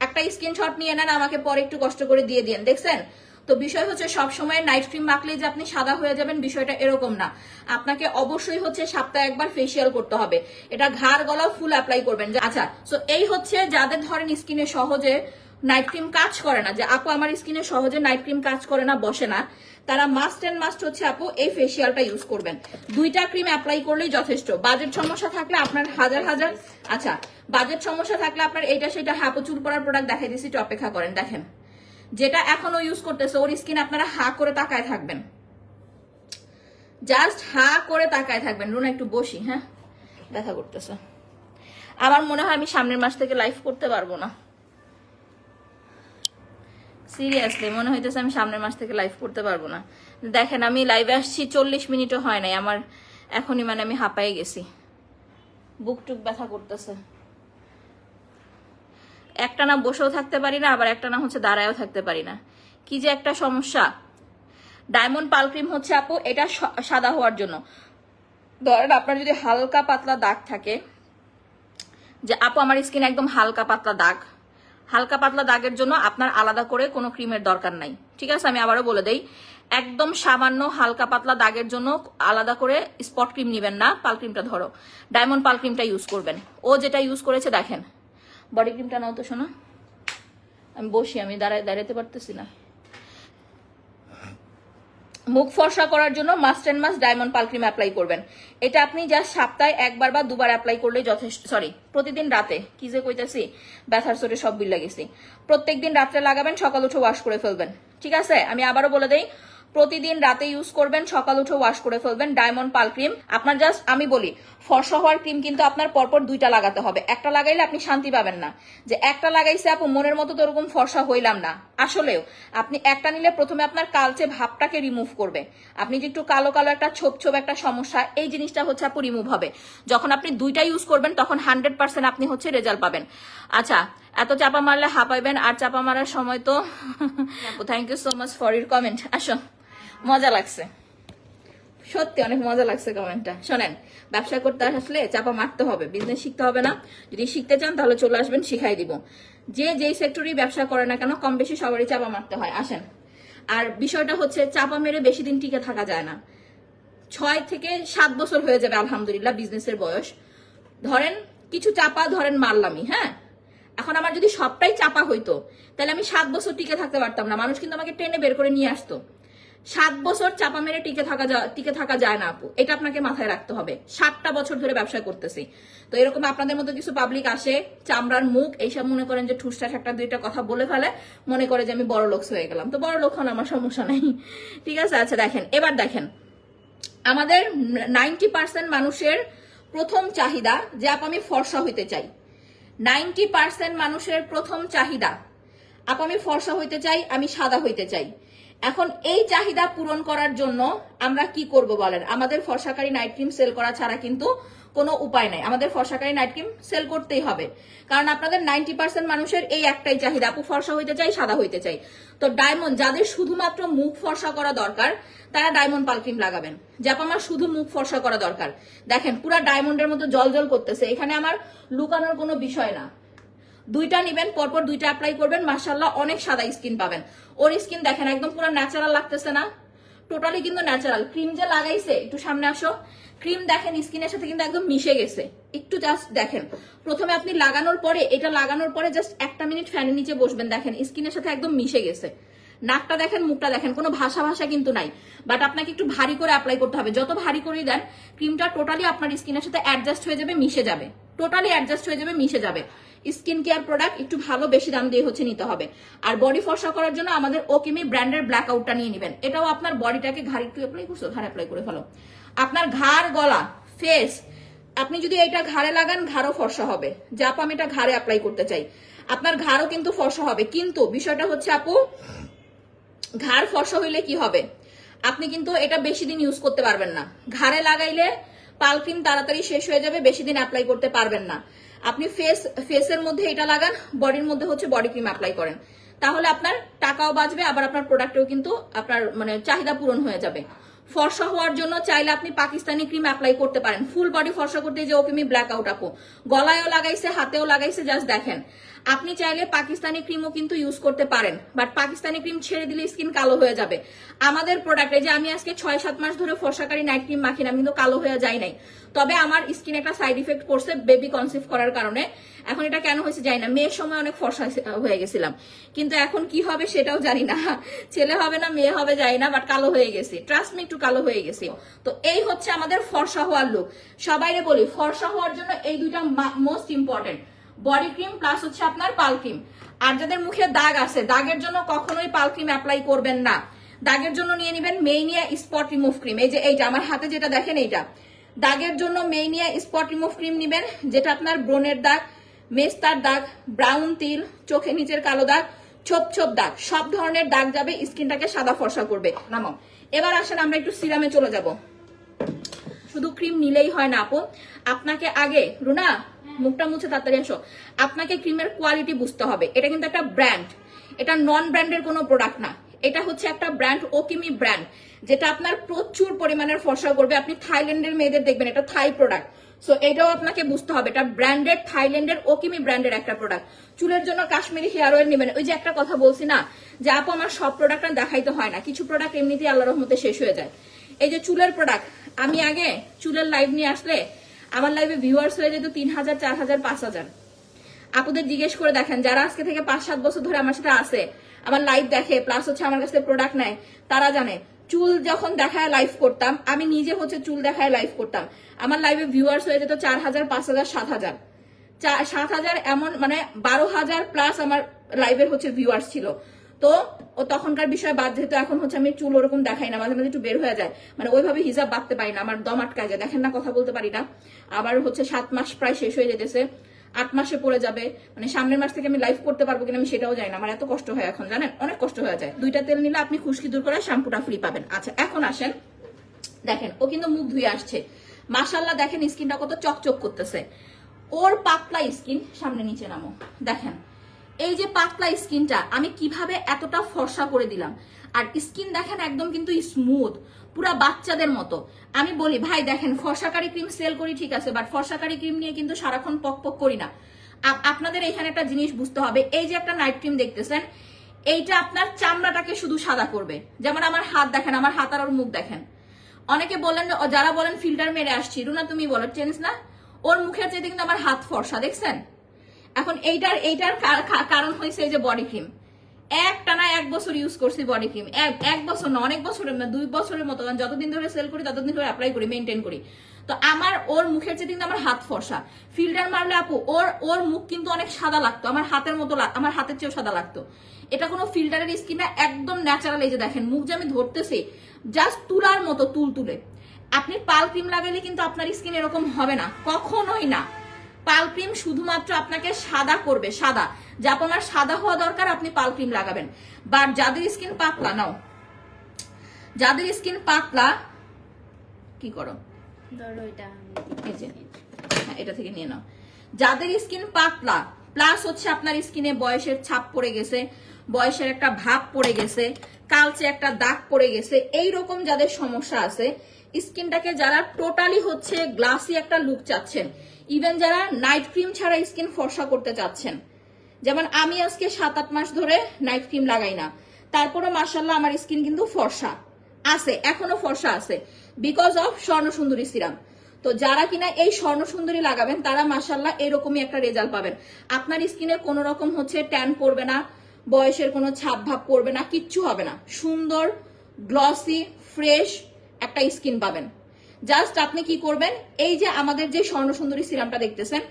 একটা স্ক্রিনশট নিয়ে নেন, আমাকে পরে একটু কষ্ট করে দিয়ে দিন, দেখছেন? তো বিষয় হচ্ছে সবসময় নাইট ক্রিম মাখলে যে আপনি সাদা হয়ে যাবেন বিষয়টা এরকম না। আপনাকে অবশ্যই হচ্ছে সপ্তাহে একবার ফেসিয়াল করতে হবে। এটা ঘাড় গলা ফুল অ্যাপ্লাই করবেন। আচ্ছা, সো এই হচ্ছে যাদের ধরেন স্কিনে সহজে নাইট ক্রিম কাজ করে না, যে আপু আমার স্কিনে সহজে নাইট ক্রিম কাজ করে না, বসে না, তারা মাস্ট এন্ড মাস্ট হচ্ছে আপু এই ফেসিয়ালটা ইউজ করবেন। দুইটা ক্রিম অ্যাপ্লাই করলেই যথেষ্ট। বাজেট সমস্যা থাকলে আপনার হাজার আচ্ছা বাজেট সমস্যা থাকলে আপনার এইটা সেটা হাপু চুল পড়ার প্রোডাক্ট দেখাই দিচ্ছি, একটু অপেক্ষা করেন। দেখেন যেটা এখনো ইউজ করতেছে ওর স্কিন, আপনারা হা করে তাকায় থাকবেন, জাস্ট হা করে তাকায় থাকবেন। রুনা একটু বসি, হ্যাঁ ব্যথা করতেছে। আমার মনে হয় আমি সামনের মাস থেকে লাইভ করতে পারবো না, সিরিয়াসলি মনে হইতেছে আমি সামনের মাস থেকে লাইভ করতে পারবো না। দেখেন আমি লাইভে আসছি 40 মিনিটও হয় নাই, আমার এখনই মানে আমি হাঁপাই গেছি, বুক টুক ব্যথা করতেছে। একটা না বসেও থাকতে পারি না, আবার একটা না হচ্ছে দাঁড়ায়ও থাকতে পারি না, কি যে একটা সমস্যা। ডায়মন্ড পাল ক্রিম হচ্ছে আপু এটা সাদা হওয়ার জন্য। ধরেন আপনার যদি হালকা পাতলা দাগ থাকে, যে আপু আমার স্কিন একদম হালকা পাতলা দাগ, হালকা পাতলা দাগের জন্য আপনার আলাদা করে কোনো ক্রিমের দরকার নাই। ঠিক আছে, আমি আবারও বলে দেই, একদম সামান্য হালকা পাতলা দাগের জন্য আলাদা করে স্পট ক্রিম নিবেন না, পাল ক্রিমটা ধরো ডায়মন্ড পাল ক্রিমটা ইউজ করবেন। ও যেটা ইউজ করেছে দেখেন বডি ক্রিমটা নাও তো শোনো, আমি বসি, আমি দাঁড়াতে পারতেছি না। মুখ ফর্সা করার জন্য must and must diamond pearl cream apply করবেন। এটা আপনি জাস্ট সপ্তাহে একবার বা দুবার অ্যাপ্লাই করলেই যথেষ্ট। সরি, প্রতিদিন রাতে, কি যে কইতাছি, ব্যথার চোটে সব বিল লাগেছি। প্রত্যেকদিন রাত্রে লাগাবেন, সকাল উঠে ওয়াশ করে ফেলবেন, ঠিক আছে? আমি আবারও বলে দেই, প্রতিদিন রাতে ইউজ করবেন, সকাল উঠে ওয়াশ করে ফেলবেন ডায়মন্ড পাল ক্রিম। আপনার জাস্ট আমি বলি, ফর্সা হওয়ার ক্রিম কিন্তু আপনার পরপর 2টা লাগাতে হবে। একটা লাগাইলে আপনি শান্তি পাবেন না, যে একটা লাগাইছে আপু মনের মতো তো ওরকম ফর্সা হইলাম না। আসলেও আপনি একটা নিলে প্রথমে আপনার কালচে ভাবটাকে রিমুভ করবে। আপনি যে একটু কালো কালো একটা ছোপ ছোপ একটা সমস্যা, এই জিনিসটা হচ্ছে আপু রিমুভ হবে। যখন আপনি 2টা ইউজ করবেন তখন 100% আপনি হচ্ছে রেজাল্ট পাবেন। আচ্ছা, এত চাপা মারলে হাঁপাইবেন, আর চাপা মারার সময় তো thank you so much for your comment. আসো, মজা লাগছে, সত্যি অনেক মজা লাগছে কমেন্টটা। শোনেন, ব্যবসা করতে আসলে চাপা মারতে হবে, বিজনেস শিখতে হবে না? যদি শিখতে চান তাহলে চলে আসবেন, শিখাই দিব। যেই সেক্টরই ব্যবসা করে না কেন, কম বেশি সবারই চাপা মারতে হয়। আসেন, আর বিষয়টা হচ্ছে চাপা মেরে বেশি দিন টিকে থাকা যায় না। 6 থেকে 7 বছর হয়ে যাবে আলহামদুলিল্লাহ বিজনেসের বয়স। ধরেন কিছু চাপা ধরেন মারলামই, হ্যাঁ, এখন আমার যদি সবটাই চাপা হইতো তাহলে আমি 7 বছর টিকে থাকতে পারতাম না, মানুষ কিন্তু আমাকে টেনে বের করে নিয়ে আসতো। 7 বছর চাপা মেরে টিকে থাকা যায় না আপু, এটা আপনাকে মাথায় রাখতে হবে। 7টা বছর ধরে ব্যবসা করতেছি, তো এরকম আপনাদের মতো কিছু পাবলিক আসে, চামড়ার মুখ, এইসব মনে করেন যে ঠুসঠাস একটা দুইটা কথা বলে ফেলে, মনে করে যে আমি বড় লোক হয়ে গেলাম। তো বড় লোক হন, আমার সমস্যা নেই, ঠিক আছে? আচ্ছা দেখেন, এবার দেখেন, আমাদের 90% মানুষের প্রথম চাহিদা যে আপু আমি ফর্সা হইতে চাই। 90% মানুষের প্রথম চাহিদা আপু আমি ফর্সা হইতে চাই, আমি সাদা হইতে চাই। এখন এই চাহিদা পূরণ করার জন্য আমরা কি করব বলেন? আমাদের ফর্সাকারী নাইট ক্রিম সেল করা ছাড়া কিন্তু কোনো উপায় নাই, আমাদের ফর্সাকারী নাইট ক্রিম সেল করতেই হবে। কারণ আপনাদের 90% মানুষের এই একটাই চাহিদা, আপু ফর্সা হইতে চাই, সাদা হইতে চাই। তো ডায়মন্ড, যাদের শুধুমাত্র মুখ ফর্সা করা দরকার তারা ডায়মন্ড পাল ক্রিম লাগাবেন। যাপ আমার শুধু মুখ ফর্সা করা দরকার, দেখেন পুরা ডায়মন্ডের মতো জল জল করতেছে, এখানে আমার লুকানোর কোনো বিষয় না। 2টা নিবেন, পরপর 2টা অ্যাপ্লাই করবেন, মাশাআল্লাহ অনেক সাদা স্কিন পাবেন। ওর স্কিন দেখেন একদম পুরো ন্যাচারাল লাগতেছে না? টোটালি কিন্তু ন্যাচারাল। ক্রিম যে লাগাইছে, একটু সামনে আসো, ক্রিম দেখেন স্কিনের সাথে কিন্তু একদম মিশে গেছে। একটু জাস্ট দেখেন, প্রথমে আপনি লাগানোর পরে, এটা লাগানোর পরে জাস্ট 1টা মিনিট ফ্যানের নিচে বসবেন, দেখেন স্কিনের সাথে একদম মিশে গেছে। নাকটা দেখেন, মুখটা দেখেন, কোনো ভাষা কিন্তু নাই। বাট আপনাকে একটু ভারী করে অ্যাপ্লাই করতে হবে। যত ভারী করেই দেন, ক্রিমটা টোটালি আপনার স্কিনের সাথে অ্যাডজাস্ট হয়ে যাবে, মিশে যাবে, টোটালি অ্যাডজাস্ট হয়ে যাবে, মিশে যাবে। স্কিন কেয়ার প্রোডাক্ট একটু ভালো বেশি দাম দিয়ে হচ্ছে নিতে হবে। আর বডি ফর্সা করার জন্য আমাদের ওকিমি ব্র্যান্ডের ব্ল্যাক আউটটা নিয়ে নেবেন। এটাও আপনার বডিটাকে ঘাড় একটু অ্যাপ্লাই করছো, ঘাড় অ্যাপ্লাই করে ফেলো। আপনার ঘাড়, গলা, ফেস, আপনি যদি এটা ঘাড়ে লাগান ঘাড়ও ফর্সা হবে। যে আপু আমি এটা ঘাড়ে অ্যাপ্লাই করতে চাই, আপনার ঘাড়ও কিন্তু ফর্সা হবে। কিন্তু বিষয়টা হচ্ছে আপু, ঘাড় ফর্সা হইলে কি হবে, আপনি কিন্তু এটা বেশি দিন ইউজ করতে পারবেন না। ঘাড়ে লাগাইলে পাল ক্রিম তাড়াতাড়ি শেষ হয়ে যাবে, বেশি দিন অ্যাপ্লাই করতে পারবেন না। আপনি ফেসের মধ্যে এটা লাগান, বডির মধ্যে হচ্ছে বডি ক্রিম অ্যাপ্লাই করেন, তাহলে আপনার টাকাও বাঁচবে, আবার আপনার প্রোডাক্টেও কিন্তু আপনার মানে চাহিদা পূরণ হয়ে যাবে। ফর্সা হওয়ার জন্য চাইলে আপনি পাকিস্তানি ক্রিম অ্যাপ্লাই করতে পারেন। ফুল বডি ফর্সা করতে যে ওকিমি ব্ল্যাক আউট আপু গলায়ও লাগাইছে, হাতেও লাগাইছে, জাস্ট দেখেন। আপনি চাইলে পাকিস্তানি ক্রিমও কিন্তু ইউজ করতে পারেন, বাট পাকিস্তানি ক্রিম ছেড়ে দিলে স্কিন কালো হয়ে যাবে। আমাদের প্রোডাক্টে যে আমি আজকে 6-7 মাস ধরে ফর্সাকারী নাইট ক্রিম মাখি না, আমি কিন্তু কালো হয়ে যাই নাই। তবে আমার স্কিন একটা সাইড ইফেক্ট পড়ছে বেবি কনসিভ করার কারণে। এখন এটা কেন হয়েছে জানি না, মেয়ের সময় অনেক ফর্সা হয়ে গেছিলাম, কিন্তু এখন কি হবে সেটাও জানি না, ছেলে হবে না মেয়ে হবে জানি না, বাট কালো হয়ে গেছি, ট্রাস্ট মি একটু কালো হয়ে গেছি। তো এই হচ্ছে আমাদের ফর্সা হওয়ার লুক। সবাইরে বলি ফর্সা হওয়ার জন্য এই 2টা most important, body cream plus হচ্ছে আপনার পাল ক্রিম। আর যাদের মুখে দাগ আছে, দাগের জন্য কখনোই পাল ক্রিম অ্যাপ্লাই করবেন না। দাগের জন্য নিয়ে নেবেন মেইনিয়া স্পট রিমুভ ক্রিম। এই যে এইটা আমার হাতে যেটা দেখেন, এইটা দাগের জন্য মেইনিয়া স্পট রিমুভ ক্রিম নেবেন, যেটা আপনার ব্রণের দাগ, মেস্তার দাগ, ব্রাউন তিল, চোখের নিচের কালো দাগ, ছোপ ছোপ দাগ, সব ধরনের দাগ যাবে, স্কিনটাকে সাদা ফর্সা করবে। নামাও। এবার আসেন আমরা একটু সিরামে চলে যাব। শুধু ক্রিম নিলেই হয় না আপু, আপনাকে আগে, রুনা মুখটা মুছে তাড়াতাড়ি আসো, আপনাকে ক্রিমের কোয়ালিটি বুঝতে হবে। এটা কিন্তু একটা ব্র্যান্ড, এটা নন ব্র্যান্ডের কোনো প্রোডাক্ট না, এটা হচ্ছে একটা ব্র্যান্ড, ওকিমি ব্র্যান্ড, যেটা আপনার প্রচুর পরিমাণের ফর্সা করবে। আপনি থাইল্যান্ডের মেয়েদের দেখবেন, এটা থাই প্রোডাক্ট। সো এটাও আপনাকে বুঝতে হবে, এটা ব্র্যান্ডেড, থাইল্যান্ডের ওকিমি ব্র্যান্ডের একটা প্রোডাক্ট। চুলের জন্য কাশ্মীরি হেয়ার অয়েল নেবেন। ওই যে একটা কথা বলছি না, যে আপু আমার সব প্রোডাক্ট দেখাইতে হয় না, কিছু প্রোডাক্ট এমনিতেই আল্লাহর রহমতে শেষ হয়ে যায়। এই যে চুলের প্রোডাক্ট, আমি আগে চুলের লাইভ নিয়ে আসলে আমার লাইভে ভিউয়ার্স হয়ে যেত 3000, 4000, 5000। আপুদের জিজ্ঞেস করে দেখেন, যারা আজকে থেকে 5-7 বছর ধরে আমার সাথে আছে, আমার লাইভ দেখে, প্লাস হচ্ছে আমার কাছে প্রোডাক্ট নেয়, তারা জানে চুল যখন দেখায় লাইভ করতাম, আমি নিজে হচ্ছে চুল দেখায় লাইভ করতাম, আমার লাইভে ভিউয়ার্স হয়ে যেত 4000, 5000, 7000, 7000, এমন মানে 12000 প্লাস আমার লাইভের হচ্ছে ভিউয়ার্স ছিল। তো ও তখনকার বিষয় বাদ, যেহেতু এখন হচ্ছে আমি চুল ওরকম দেখাই না, মাঝে মাঝে একটু বের হয়ে যায়, মানে ওইভাবে হিসাব বাঁধতে পারি না, আমার দম আটকায় যায়, দেখেন না, কথা বলতে পারি না। আবার হচ্ছে 7 মাস প্রায় শেষ হয়ে যেতেছে, 8 মাসে পড়ে যাবে, মানে সামনের মাস থেকে আমি লাইভ করতে পারবো কিনা আমি সেটাও জানি না, আমার এত কষ্ট হয় এখন, জানেন, অনেক কষ্ট হয়ে যায়। 2টা তেল নিলে আপনি খুশকি দূর করে শ্যাম্পুটা ফ্রি পাবেন। আচ্ছা এখন আসেন, দেখেন ও কিন্তু মুখ ধুয়ে আসছে, মাশাআল্লাহ, দেখেন স্কিনটা কত চকচক করতেছে, ওর পাতলা স্কিন, সামনে নিচে নামো, দেখেন এই যে পাতলা স্কিনটা আমি কিভাবে এতটা ফর্সা করে দিলাম, আর স্কিন দেখেন একদম কিন্তু স্মুথ, পুরা বাচ্চাদের মতো। আমি বলি ভাই দেখেন, ফর্সাকারী ক্রিম সেল করি ঠিক আছে, বাট ফর্সাকারী ক্রিম নিয়ে কিন্তু সারাক্ষণ পক পক করি না। আপনাদের এখানে একটা জিনিস বুঝতে হবে, এই যে একটা নাইট ক্রিম দেখতেছেন, এইটা আপনার চামড়াটাকে শুধু সাদা করবে। যেমন আমার হাত দেখেন, আমার হাত আর ওর মুখ দেখেন। অনেকে বলেন, যারা বলেন ফিল্টার মেরে আসছি, রুনা তুমি বলো চেঞ্জ না, ওর মুখের চাইতে কিন্তু আমার হাত ফর্সা, দেখছেন। এখন এইটার কারণ হয়েছে এই যে বডি ক্রিম, একটানা 1 বছর ইউজ করছি বডি ক্রিম, 1 বছর না, অনেক বছরের, 2 বছরের মতো, যতদিন ধরে সেল করি ততদিন ধরে অ্যাপ্লাই করি, মেনটেন করি। তো আমার ওর মুখের চেয়ে কিন্তু আমার হাত ফর্সা, ফিল্টার মারলে আপু ওর মুখ কিন্তু অনেক সাদা লাগতো, আমার হাতের মতো, আমার হাতের চেয়েও সাদা লাগতো। এটা কোনো ফিল্টারের স্কিন না, একদম ন্যাচারাল। এই যে দেখেন মুখ যে আমি ধরতেছি, জাস্ট তুলার মতো তুল তুলে। আপনি পাল ক্রিম লাগালে কিন্তু আপনার স্কিন এরকম হবে না, কখনোই না। পাল ক্রিম শুধুমাত্র আপনাকে সাদা করবে, সাদা, যা আপনার সাদা হওয়া দরকার আপনি পাল ক্রিম লাগাবেন। বাট যাদের স্কিন পাতলা, নাও, যাদের স্কিন পাতলা কি করো, এই যে এটা থেকে নিয়ে নাও, যাদের স্কিন পাতলা প্লাস হচ্ছে আপনার স্কিনে বয়সের ছাপ পড়ে গেছে, বয়সের একটা ভাব পড়ে গেছে, কালচে একটা দাগ পড়ে গেছে, এইরকম যাদের সমস্যা আছে, স্কিনটাকে যারা টোটালি হচ্ছে গ্লাসি একটা লুক চাচ্ছেন, ইভেন যারা নাইট ক্রিম ছাড়া স্কিন ফর্সা করতে চাচ্ছেন, যেমন আমি আজকে 7-8 মাস ধরে নাইট ক্রিম লাগাই না, তারপরে মাশাআল্লাহ আমার স্কিন কিন্তু ফর্সা আছে, এখনো ফর্সা আছে, বিকজ অফ স্বর্ণ সুন্দরী সিরাম। তো যারা কিনা এই স্বর্ণ সুন্দরী লাগাবেন তারা মাশাআল্লাহ এরকমই একটা রেজাল্ট পাবেন। আপনার স্কিনে কোনো রকম হচ্ছে ট্যান পড়বে না, বয়সের কোনো ছাপ ভাব পড়বে না, কিচ্ছু হবে না, সুন্দর গ্লসি ফ্রেশ একটা স্কিন পাবেন। জাস্ট আপনি কি করবেন, এই যে আমাদের যে স্বর্ণ সুন্দরী সিরামটা দেখতেছেন,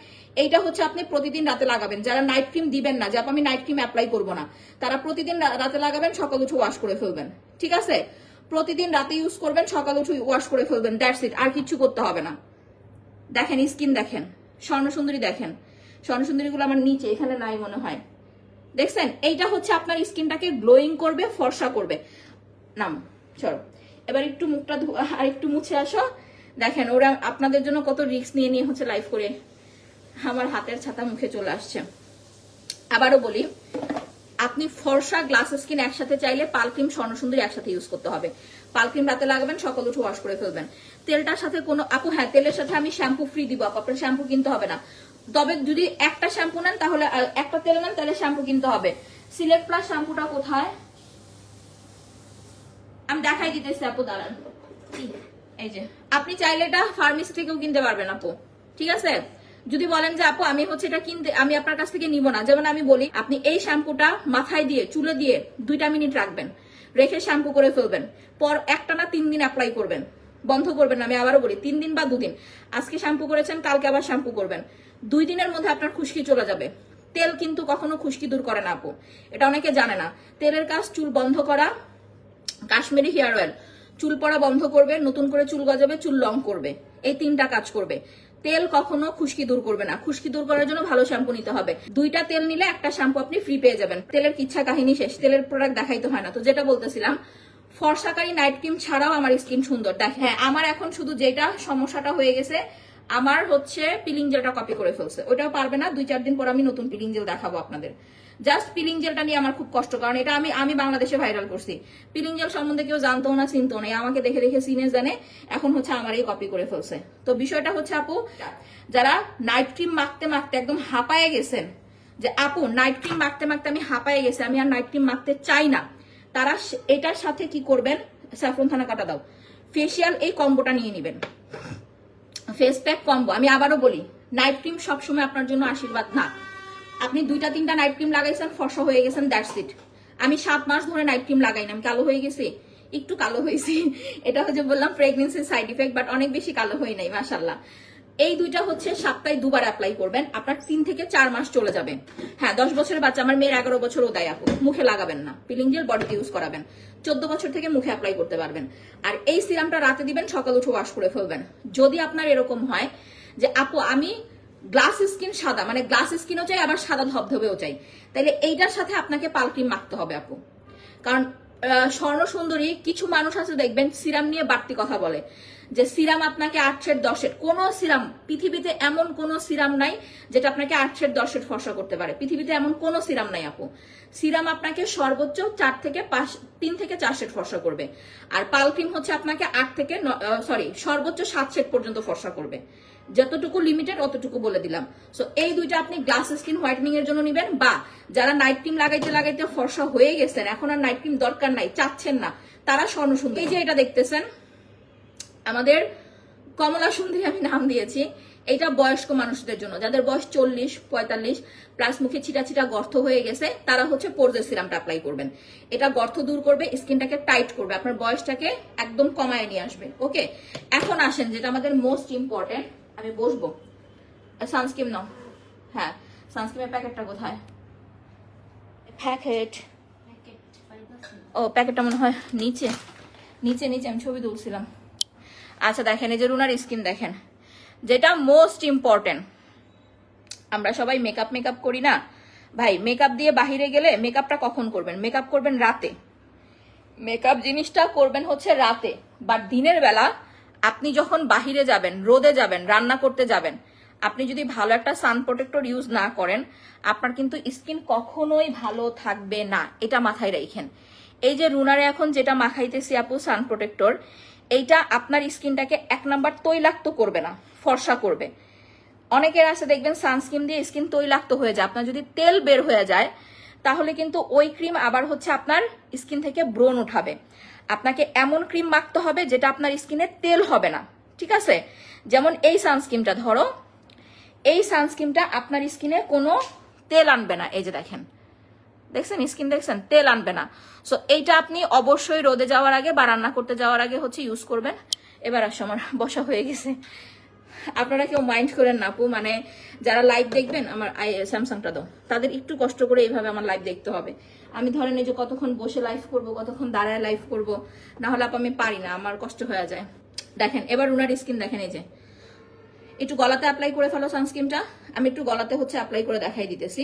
এইটা হচ্ছে আপনি প্রতিদিন রাতে লাগাবেন। যারা নাইট ক্রিম দিবেন না, যে আমি নাইট ক্রিম অ্যাপ্লাই করবো না, তারা প্রতিদিন রাতে লাগাবেন, সকাল উঠে ওয়াশ করে ফেলবেন, ঠিক আছে। প্রতিদিন রাতে ইউজ করবেন, সকাল উঠে ওয়াশ করে ফেলবেন, দ্যাটস ইট, আর কিছু করতে হবে না। দেখেন স্কিন দেখেন, স্বর্ণ সুন্দরী দেখেন, স্বর্ণ সুন্দরী গুলো আমার নিচে এখানে নাই মনে হয়, দেখছেন। এইটা হচ্ছে আপনার স্কিনটাকে গ্লোয়িং করবে, ফর্সা করবে। নাম চলো এবার একটু মুখটা আর একটু মুছে আসো। দেখেন ওরা আপনাদের জন্য কত রিস্ক নিয়ে নিয়ে হচ্ছে লাইভ করে, আমার হাতের ছাতা মুখে চলে আসছে। আবারও বলি, আপনি ফর্সা গ্লাস স্কিন একসাথে চাইলে পাল ক্রিম স্বর্ণ সুন্দরী একসাথে ইউজ করতে হবে। পাল ক্রিম রাতে লাগাবেন, সকাল উঠে ওয়াশ করে ফেলবেন। তেলটার সাথে কোনো আপু, হ্যাঁ তেলের সাথে আমি শ্যাম্পু ফ্রি দিব, আপনার শ্যাম্পু কিনতে হবে না। তবে যদি একটা শ্যাম্পু নেন তাহলে, একটা তেল নেন তাহলে শ্যাম্পু কিনতে হবে। সিলেক্ট প্লাস শ্যাম্পুটা কোথায় আমি দেখাই দিতেছি আপু, দাঁড়ান। এই যে আপনি চাইলে এটা ফার্মেসি থেকেও কিনতে পারবেন আপু, ঠিক আছে। যদি বলেন যে আপু আমি হচ্ছে এটা কিনতে, আমি আপনার কাছ থেকে নিব না, যেমন আমি বলি আপনি এই শ্যাম্পুটা মাথায় দিয়ে চুলে দিয়ে 2 মিনিট রাখবেন, রেখে শ্যাম্পু করে ফেলবেন, পর একটানা 3 দিন অ্যাপ্লাই করবেন, বন্ধ করবেন না। আমি আবারও বলি 3 দিন বা 2 দিন, আজকে শ্যাম্পু করেছেন কালকে আবার শ্যাম্পু করবেন, 2 দিনের মধ্যে আপনার খুশকি চলে যাবে। তেল কিন্তু কখনো খুশকি দূর করে না আপু, এটা অনেকে জানে না। তেলের কাজ চুল বন্ধ করা, কাশ্মীরি হেয়ার অয়েল চুল পড়া বন্ধ করবে, নতুন করে চুল গজাবে, চুল লং করবে, এই 3টা কাজ করবে। তেল কখনো খুশকি দূর করবে না। খুশকি দূর করার জন্য ভালো শ্যাম্পু নিতে হবে। 2টা তেল নিলে একটা শ্যাম্পু আপনি ফ্রি পেয়ে যাবেন। তেলের কিচ্ছা কাহিনী শেষ, তেলের প্রোডাক্ট দেখাইতে হয় না। তো যেটা বলতেছিলাম, ফর্সাকারী নাইট ক্রিম ছাড়াও আমার স্কিন সুন্দর। হ্যাঁ, আমার এখন শুধু যেটা সমস্যাটা হয়ে গেছে, আমার হচ্ছে পিলিং জেলটা কপি করে ফেলছে, ওটাও পারবে না। 2-4 দিন পর আমি নতুন পিলিং জেল দেখাবো আপনাদের। জাস্ট পিলিং জেলটা নিয়ে আমার খুব কষ্ট, কারণ এটা আমি বাংলাদেশে ভাইরাল করছি। পিলিং জেল সম্বন্ধে কেউ জানতো না, চিনতো না, আমাকে দেখে দেখে সিনে জানে, এখন হচ্ছে আমার এই কপি করে ফেলছে। তো বিষয়টা হচ্ছে আপু, যারা নাইট ক্রিম মাখতে মাখতে একদম হাঁপায়ে গেছেন, যে আপু নাইট ক্রিম মাখতে মাখতে আমি হাঁপায়ে গেছি, আমি আর নাইট ক্রিম মাখতে চাই না, তারা এটার সাথে কি করবেন, স্যাফরন থানা কাটা দাও, ফেসিয়াল এই কম্বোটা নিয়ে নেবেন, ফেস প্যাক কম্বো। আমি আবারও বলি, নাইট ক্রিম সবসময় আপনার জন্য আশীর্বাদ না। আপনি 2-3টা নাইট ক্রিম লাগাইছেন, ফর্সা হয়ে গেছেন, দ্যাটস ইট। আমি 7 মাস ধরে নাইট ক্রিম লাগাই না, আমি কালো হয়ে গেছি, একটু কালো হয়েছি, এটা হচ্ছে বললাম প্রেগনেন্সির সাইড ইফেক্ট, বাট অনেক বেশি কালো হয়ে নাই মাশাআল্লাহ। এই দুইটা হচ্ছে সপ্তাহে 2বার অ্যাপ্লাই করবেন, আপনার 3 থেকে 4 মাস চলে যাবে। হ্যাঁ, 10 বছরের বাচ্চা, আমার মেয়ের 11 বছর ওদায় আপু, মুখে লাগাবেন না, পিলিং জেল বডিতে ইউজ করাবেন। 14 বছর থেকে মুখে অ্যাপ্লাই করতে পারবেন। আর এই সিরামটা রাতে দিবেন, সকাল উঠে ওয়াশ করে ফেলবেন। যদি আপনার এরকম হয় যে আপু আমি গ্লাস স্কিন সাদা, মানে গ্লাস স্কিনও চাই আবার সাদা ধবধবেও চাই, তাইলে এইটার সাথে আপনাকে পাল ক্রিম মাখতে হবে আপু। কারণ স্বর্ণ সুন্দরী কিছু মানুষ আছে দেখবেন সিরাম নিয়ে বাড়তি কথা বলে, যে সিরাম আপনাকে 8 শেড 10 শেড, কোন সিরাম পৃথিবীতে এমন কোন সিরাম নাই যেটা আপনাকে 8 শেড 10 শেড ফর্সা করতে পারে, পৃথিবীতে এমন কোন সিরাম নাই আপু। সিরাম আপনাকে সর্বোচ্চ 3 থেকে 4 শেড ফর্সা করবে, আর পাল ক্রিম হচ্ছে আপনাকে সর্বোচ্চ 7 শেড পর্যন্ত ফর্সা করবে। যতটুকু লিমিটেড অতটুকু বলে দিলাম। সো এই দুইটা আপনি গ্লাস স্কিন হোয়াইটনিং এর জন্য নিবেন, বা যারা নাইট ক্রিম লাগাইতে লাগাইতে ফর্সা হয়ে গেছেন, এখন আর নাইট ক্রিম দরকার নাই, চাচ্ছেন না, তারা স্বর্ণ সুন্দরী। এই যে এটা দেখতেছেন আমাদের কমলা সুন্দরী আমি নাম দিয়েছি, এটা বয়স্ক মানুষদের জন্য, যাদের বয়স 40-45 প্লাস, মুখে ছিটা ছিটা গর্ত হয়ে গেছে, তারা হচ্ছে পোরজের সিরামটা অ্যাপ্লাই করবেন। এটা গর্ত দূর করবে, স্কিনটাকে টাইট করবে, আপনার বয়সটাকে একদম কমায় নিয়ে আসবে। ওকে, এখন আসেন যেটা আমাদের মোস্ট ইম্পর্টেন্ট, আমি বসবো। সানস্ক্রিন নাও। হ্যাঁ, সানস্ক্রিনের প্যাকেটটা কোথায়? প্যাকেট, ও প্যাকেটটা মনে হয় নিচে নিচে নিচে, আমি ছবি তুলছিলাম। আচ্ছা দেখেন, এই যে রুনার স্কিন দেখেন, যেটা মোস্ট ইম্পর্টেন্ট। আমরা সবাই মেকআপ করি না ভাই, মেকআপ দিয়ে বাহিরে গেলে মেকআপটা কখন করবেন? মেকআপ করবেন রাতে, মেকআপ জিনিসটা করবেন হচ্ছে রাতে। বাট দিনের বেলা আপনি যখন বাহিরে যাবেন, রোদে যাবেন, রান্না করতে যাবেন, আপনি যদি ভালো একটা সান প্রোটেক্টর ইউজ না করেন, আপনার কিন্তু স্কিন কখনোই ভালো থাকবে না, এটা মাথায় রাখেন। এই যে রুনারে এখন যেটা মাখাইতেছি আপু সান প্রোটেক্টর, এইটা আপনার স্কিনটাকে 1 নাম্বার তৈলাক্ত করবে না, ফর্সা করবে। অনেকের আছে দেখবেন সানস্ক্রিন দিয়ে স্কিন তৈলাক্ত হয়ে যায়, আপনার যদি তেল বের হয়ে যায় তাহলে কিন্তু ওই ক্রিম আবার হচ্ছে আপনার স্কিন থেকে ব্রণ উঠাবে। আপনাকে এমন ক্রিম মাখতে হবে যেটা আপনার স্কিনে তেল হবে না, ঠিক আছে? যেমন এই সানস্ক্রিনটা ধরো, এই সানস্ক্রিনটা আপনার স্কিনে কোনো তেল আনবে না। এই যে দেখেন, দেখছেন স্কিন, দেখছেন তেল আনবে না। সো এইটা আপনি অবশ্যই রোদে যাওয়ার আগে বা রান্না করতে যাওয়ার আগে হচ্ছে ইউজ করবেন। এবার আসো, আমার বসা হয়ে গেছে, আপনারা কেউ মাইন্ড করেন না আপু, মানে যারা লাইভ দেখবেন আমার স্যামসাংটা দাও, তাদের একটু কষ্ট করে এইভাবে আমার লাইভ দেখতে হবে। আমি ধরেন এই যে কতক্ষণ বসে লাইভ করব, কতক্ষণ দাঁড়ায় লাইভ করব, না হলে আপু আমি পারি না, আমার কষ্ট হয়ে যায়। দেখেন এবার উনার স্কিন দেখেন, এই যে একটু গলাতে অ্যাপ্লাই করে ফেলো সানস্ক্রিনটা, আমি একটু গলাতে হচ্ছে অ্যাপ্লাই করে দেখাই দিতেছি।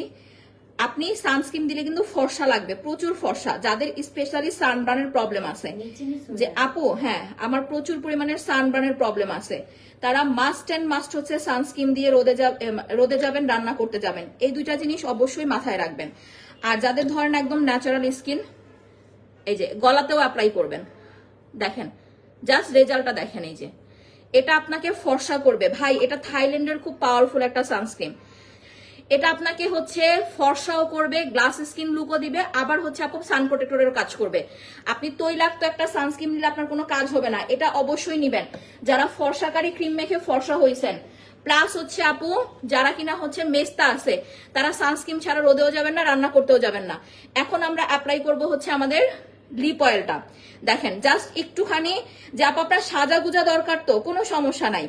আপনি সানস্ক্রিন দিলে কিন্তু ফর্সা লাগবে, প্রচুর ফর্সা। যাদের স্পেশালি সানবার্নের প্রবলেম আছে, যে আপু হ্যাঁ আমার প্রচুর পরিমাণের সানবার্নের প্রবলেম আছে, তারা মাস্ট এন্ড মাস্ট হচ্ছে সানস্ক্রিন দিয়ে রোদে যাবেন, রান্না করতে যাবেন, এই দুইটা জিনিস অবশ্যই মাথায় রাখবেন। আর যাদের ধরেন একদম ন্যাচারাল স্কিন, এই যে গলাতেও অ্যাপ্লাই করবেন, দেখেন জাস্ট রেজাল্টটা দেখেন। এই যে এটা আপনাকে ফর্সা করবে ভাই, এটা থাইল্যান্ডের খুব পাওয়ারফুল একটা সানস্ক্রিন। এটা আপনাকে হচ্ছে ফর্সাও করবে, গ্লাস স্কিন লুকও দিবে, আবার হচ্ছে আপু সান প্রোটেক্টরের কাজ করবে। আপনি তৈলাক্ত একটা সানস্ক্রিন নিলে আপনার কোনো কাজ হবে না, এটা অবশ্যই নিবেন যারা ফর্সাকারী ক্রিম মেখে ফর্সা হয়েছেন। প্লাস হচ্ছে আপু যারা কিনা হচ্ছে মেস্তা আছে, তারা সানস্ক্রিন ছাড়া রোদেও যাবেন না, রান্না করতেও যাবেন না। এখন আমরা অ্যাপ্লাই করব হচ্ছে আমাদের লিপ অয়েলটা। দেখেন জাস্ট একটুখানি, যে আপু আপনার সাজা গুজা দরকার তো কোনো সমস্যা নাই,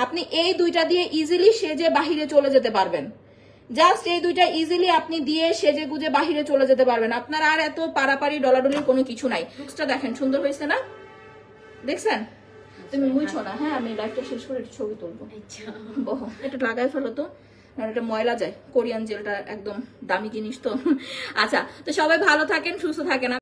আপনি এই দুইটা দিয়ে ইজিলি সেজে বাহিরে চলে যেতে পারবেন। জাস্ট এই দুইটা ইজিলি আপনি দিয়ে সেজে গুজে বাহিরে চলে যেতে পারবেন, আপনার আর এত পারাপারি ডলাডলির কোনো কিছু নাই। লুকসটা দেখেন সুন্দর হয়েছে না, দেখছেন? তুমি মুইছো না, হ্যাঁ আমি লাইভটা শেষ করে একটু ছবি তুলবো। এটা লাগাই ফেলো তো, এটা ময়লা যায়, কোরিয়ান জেলটা একদম দামি জিনিস তো। আচ্ছা, তো সবাই ভালো থাকেন, সুস্থ থাকেন।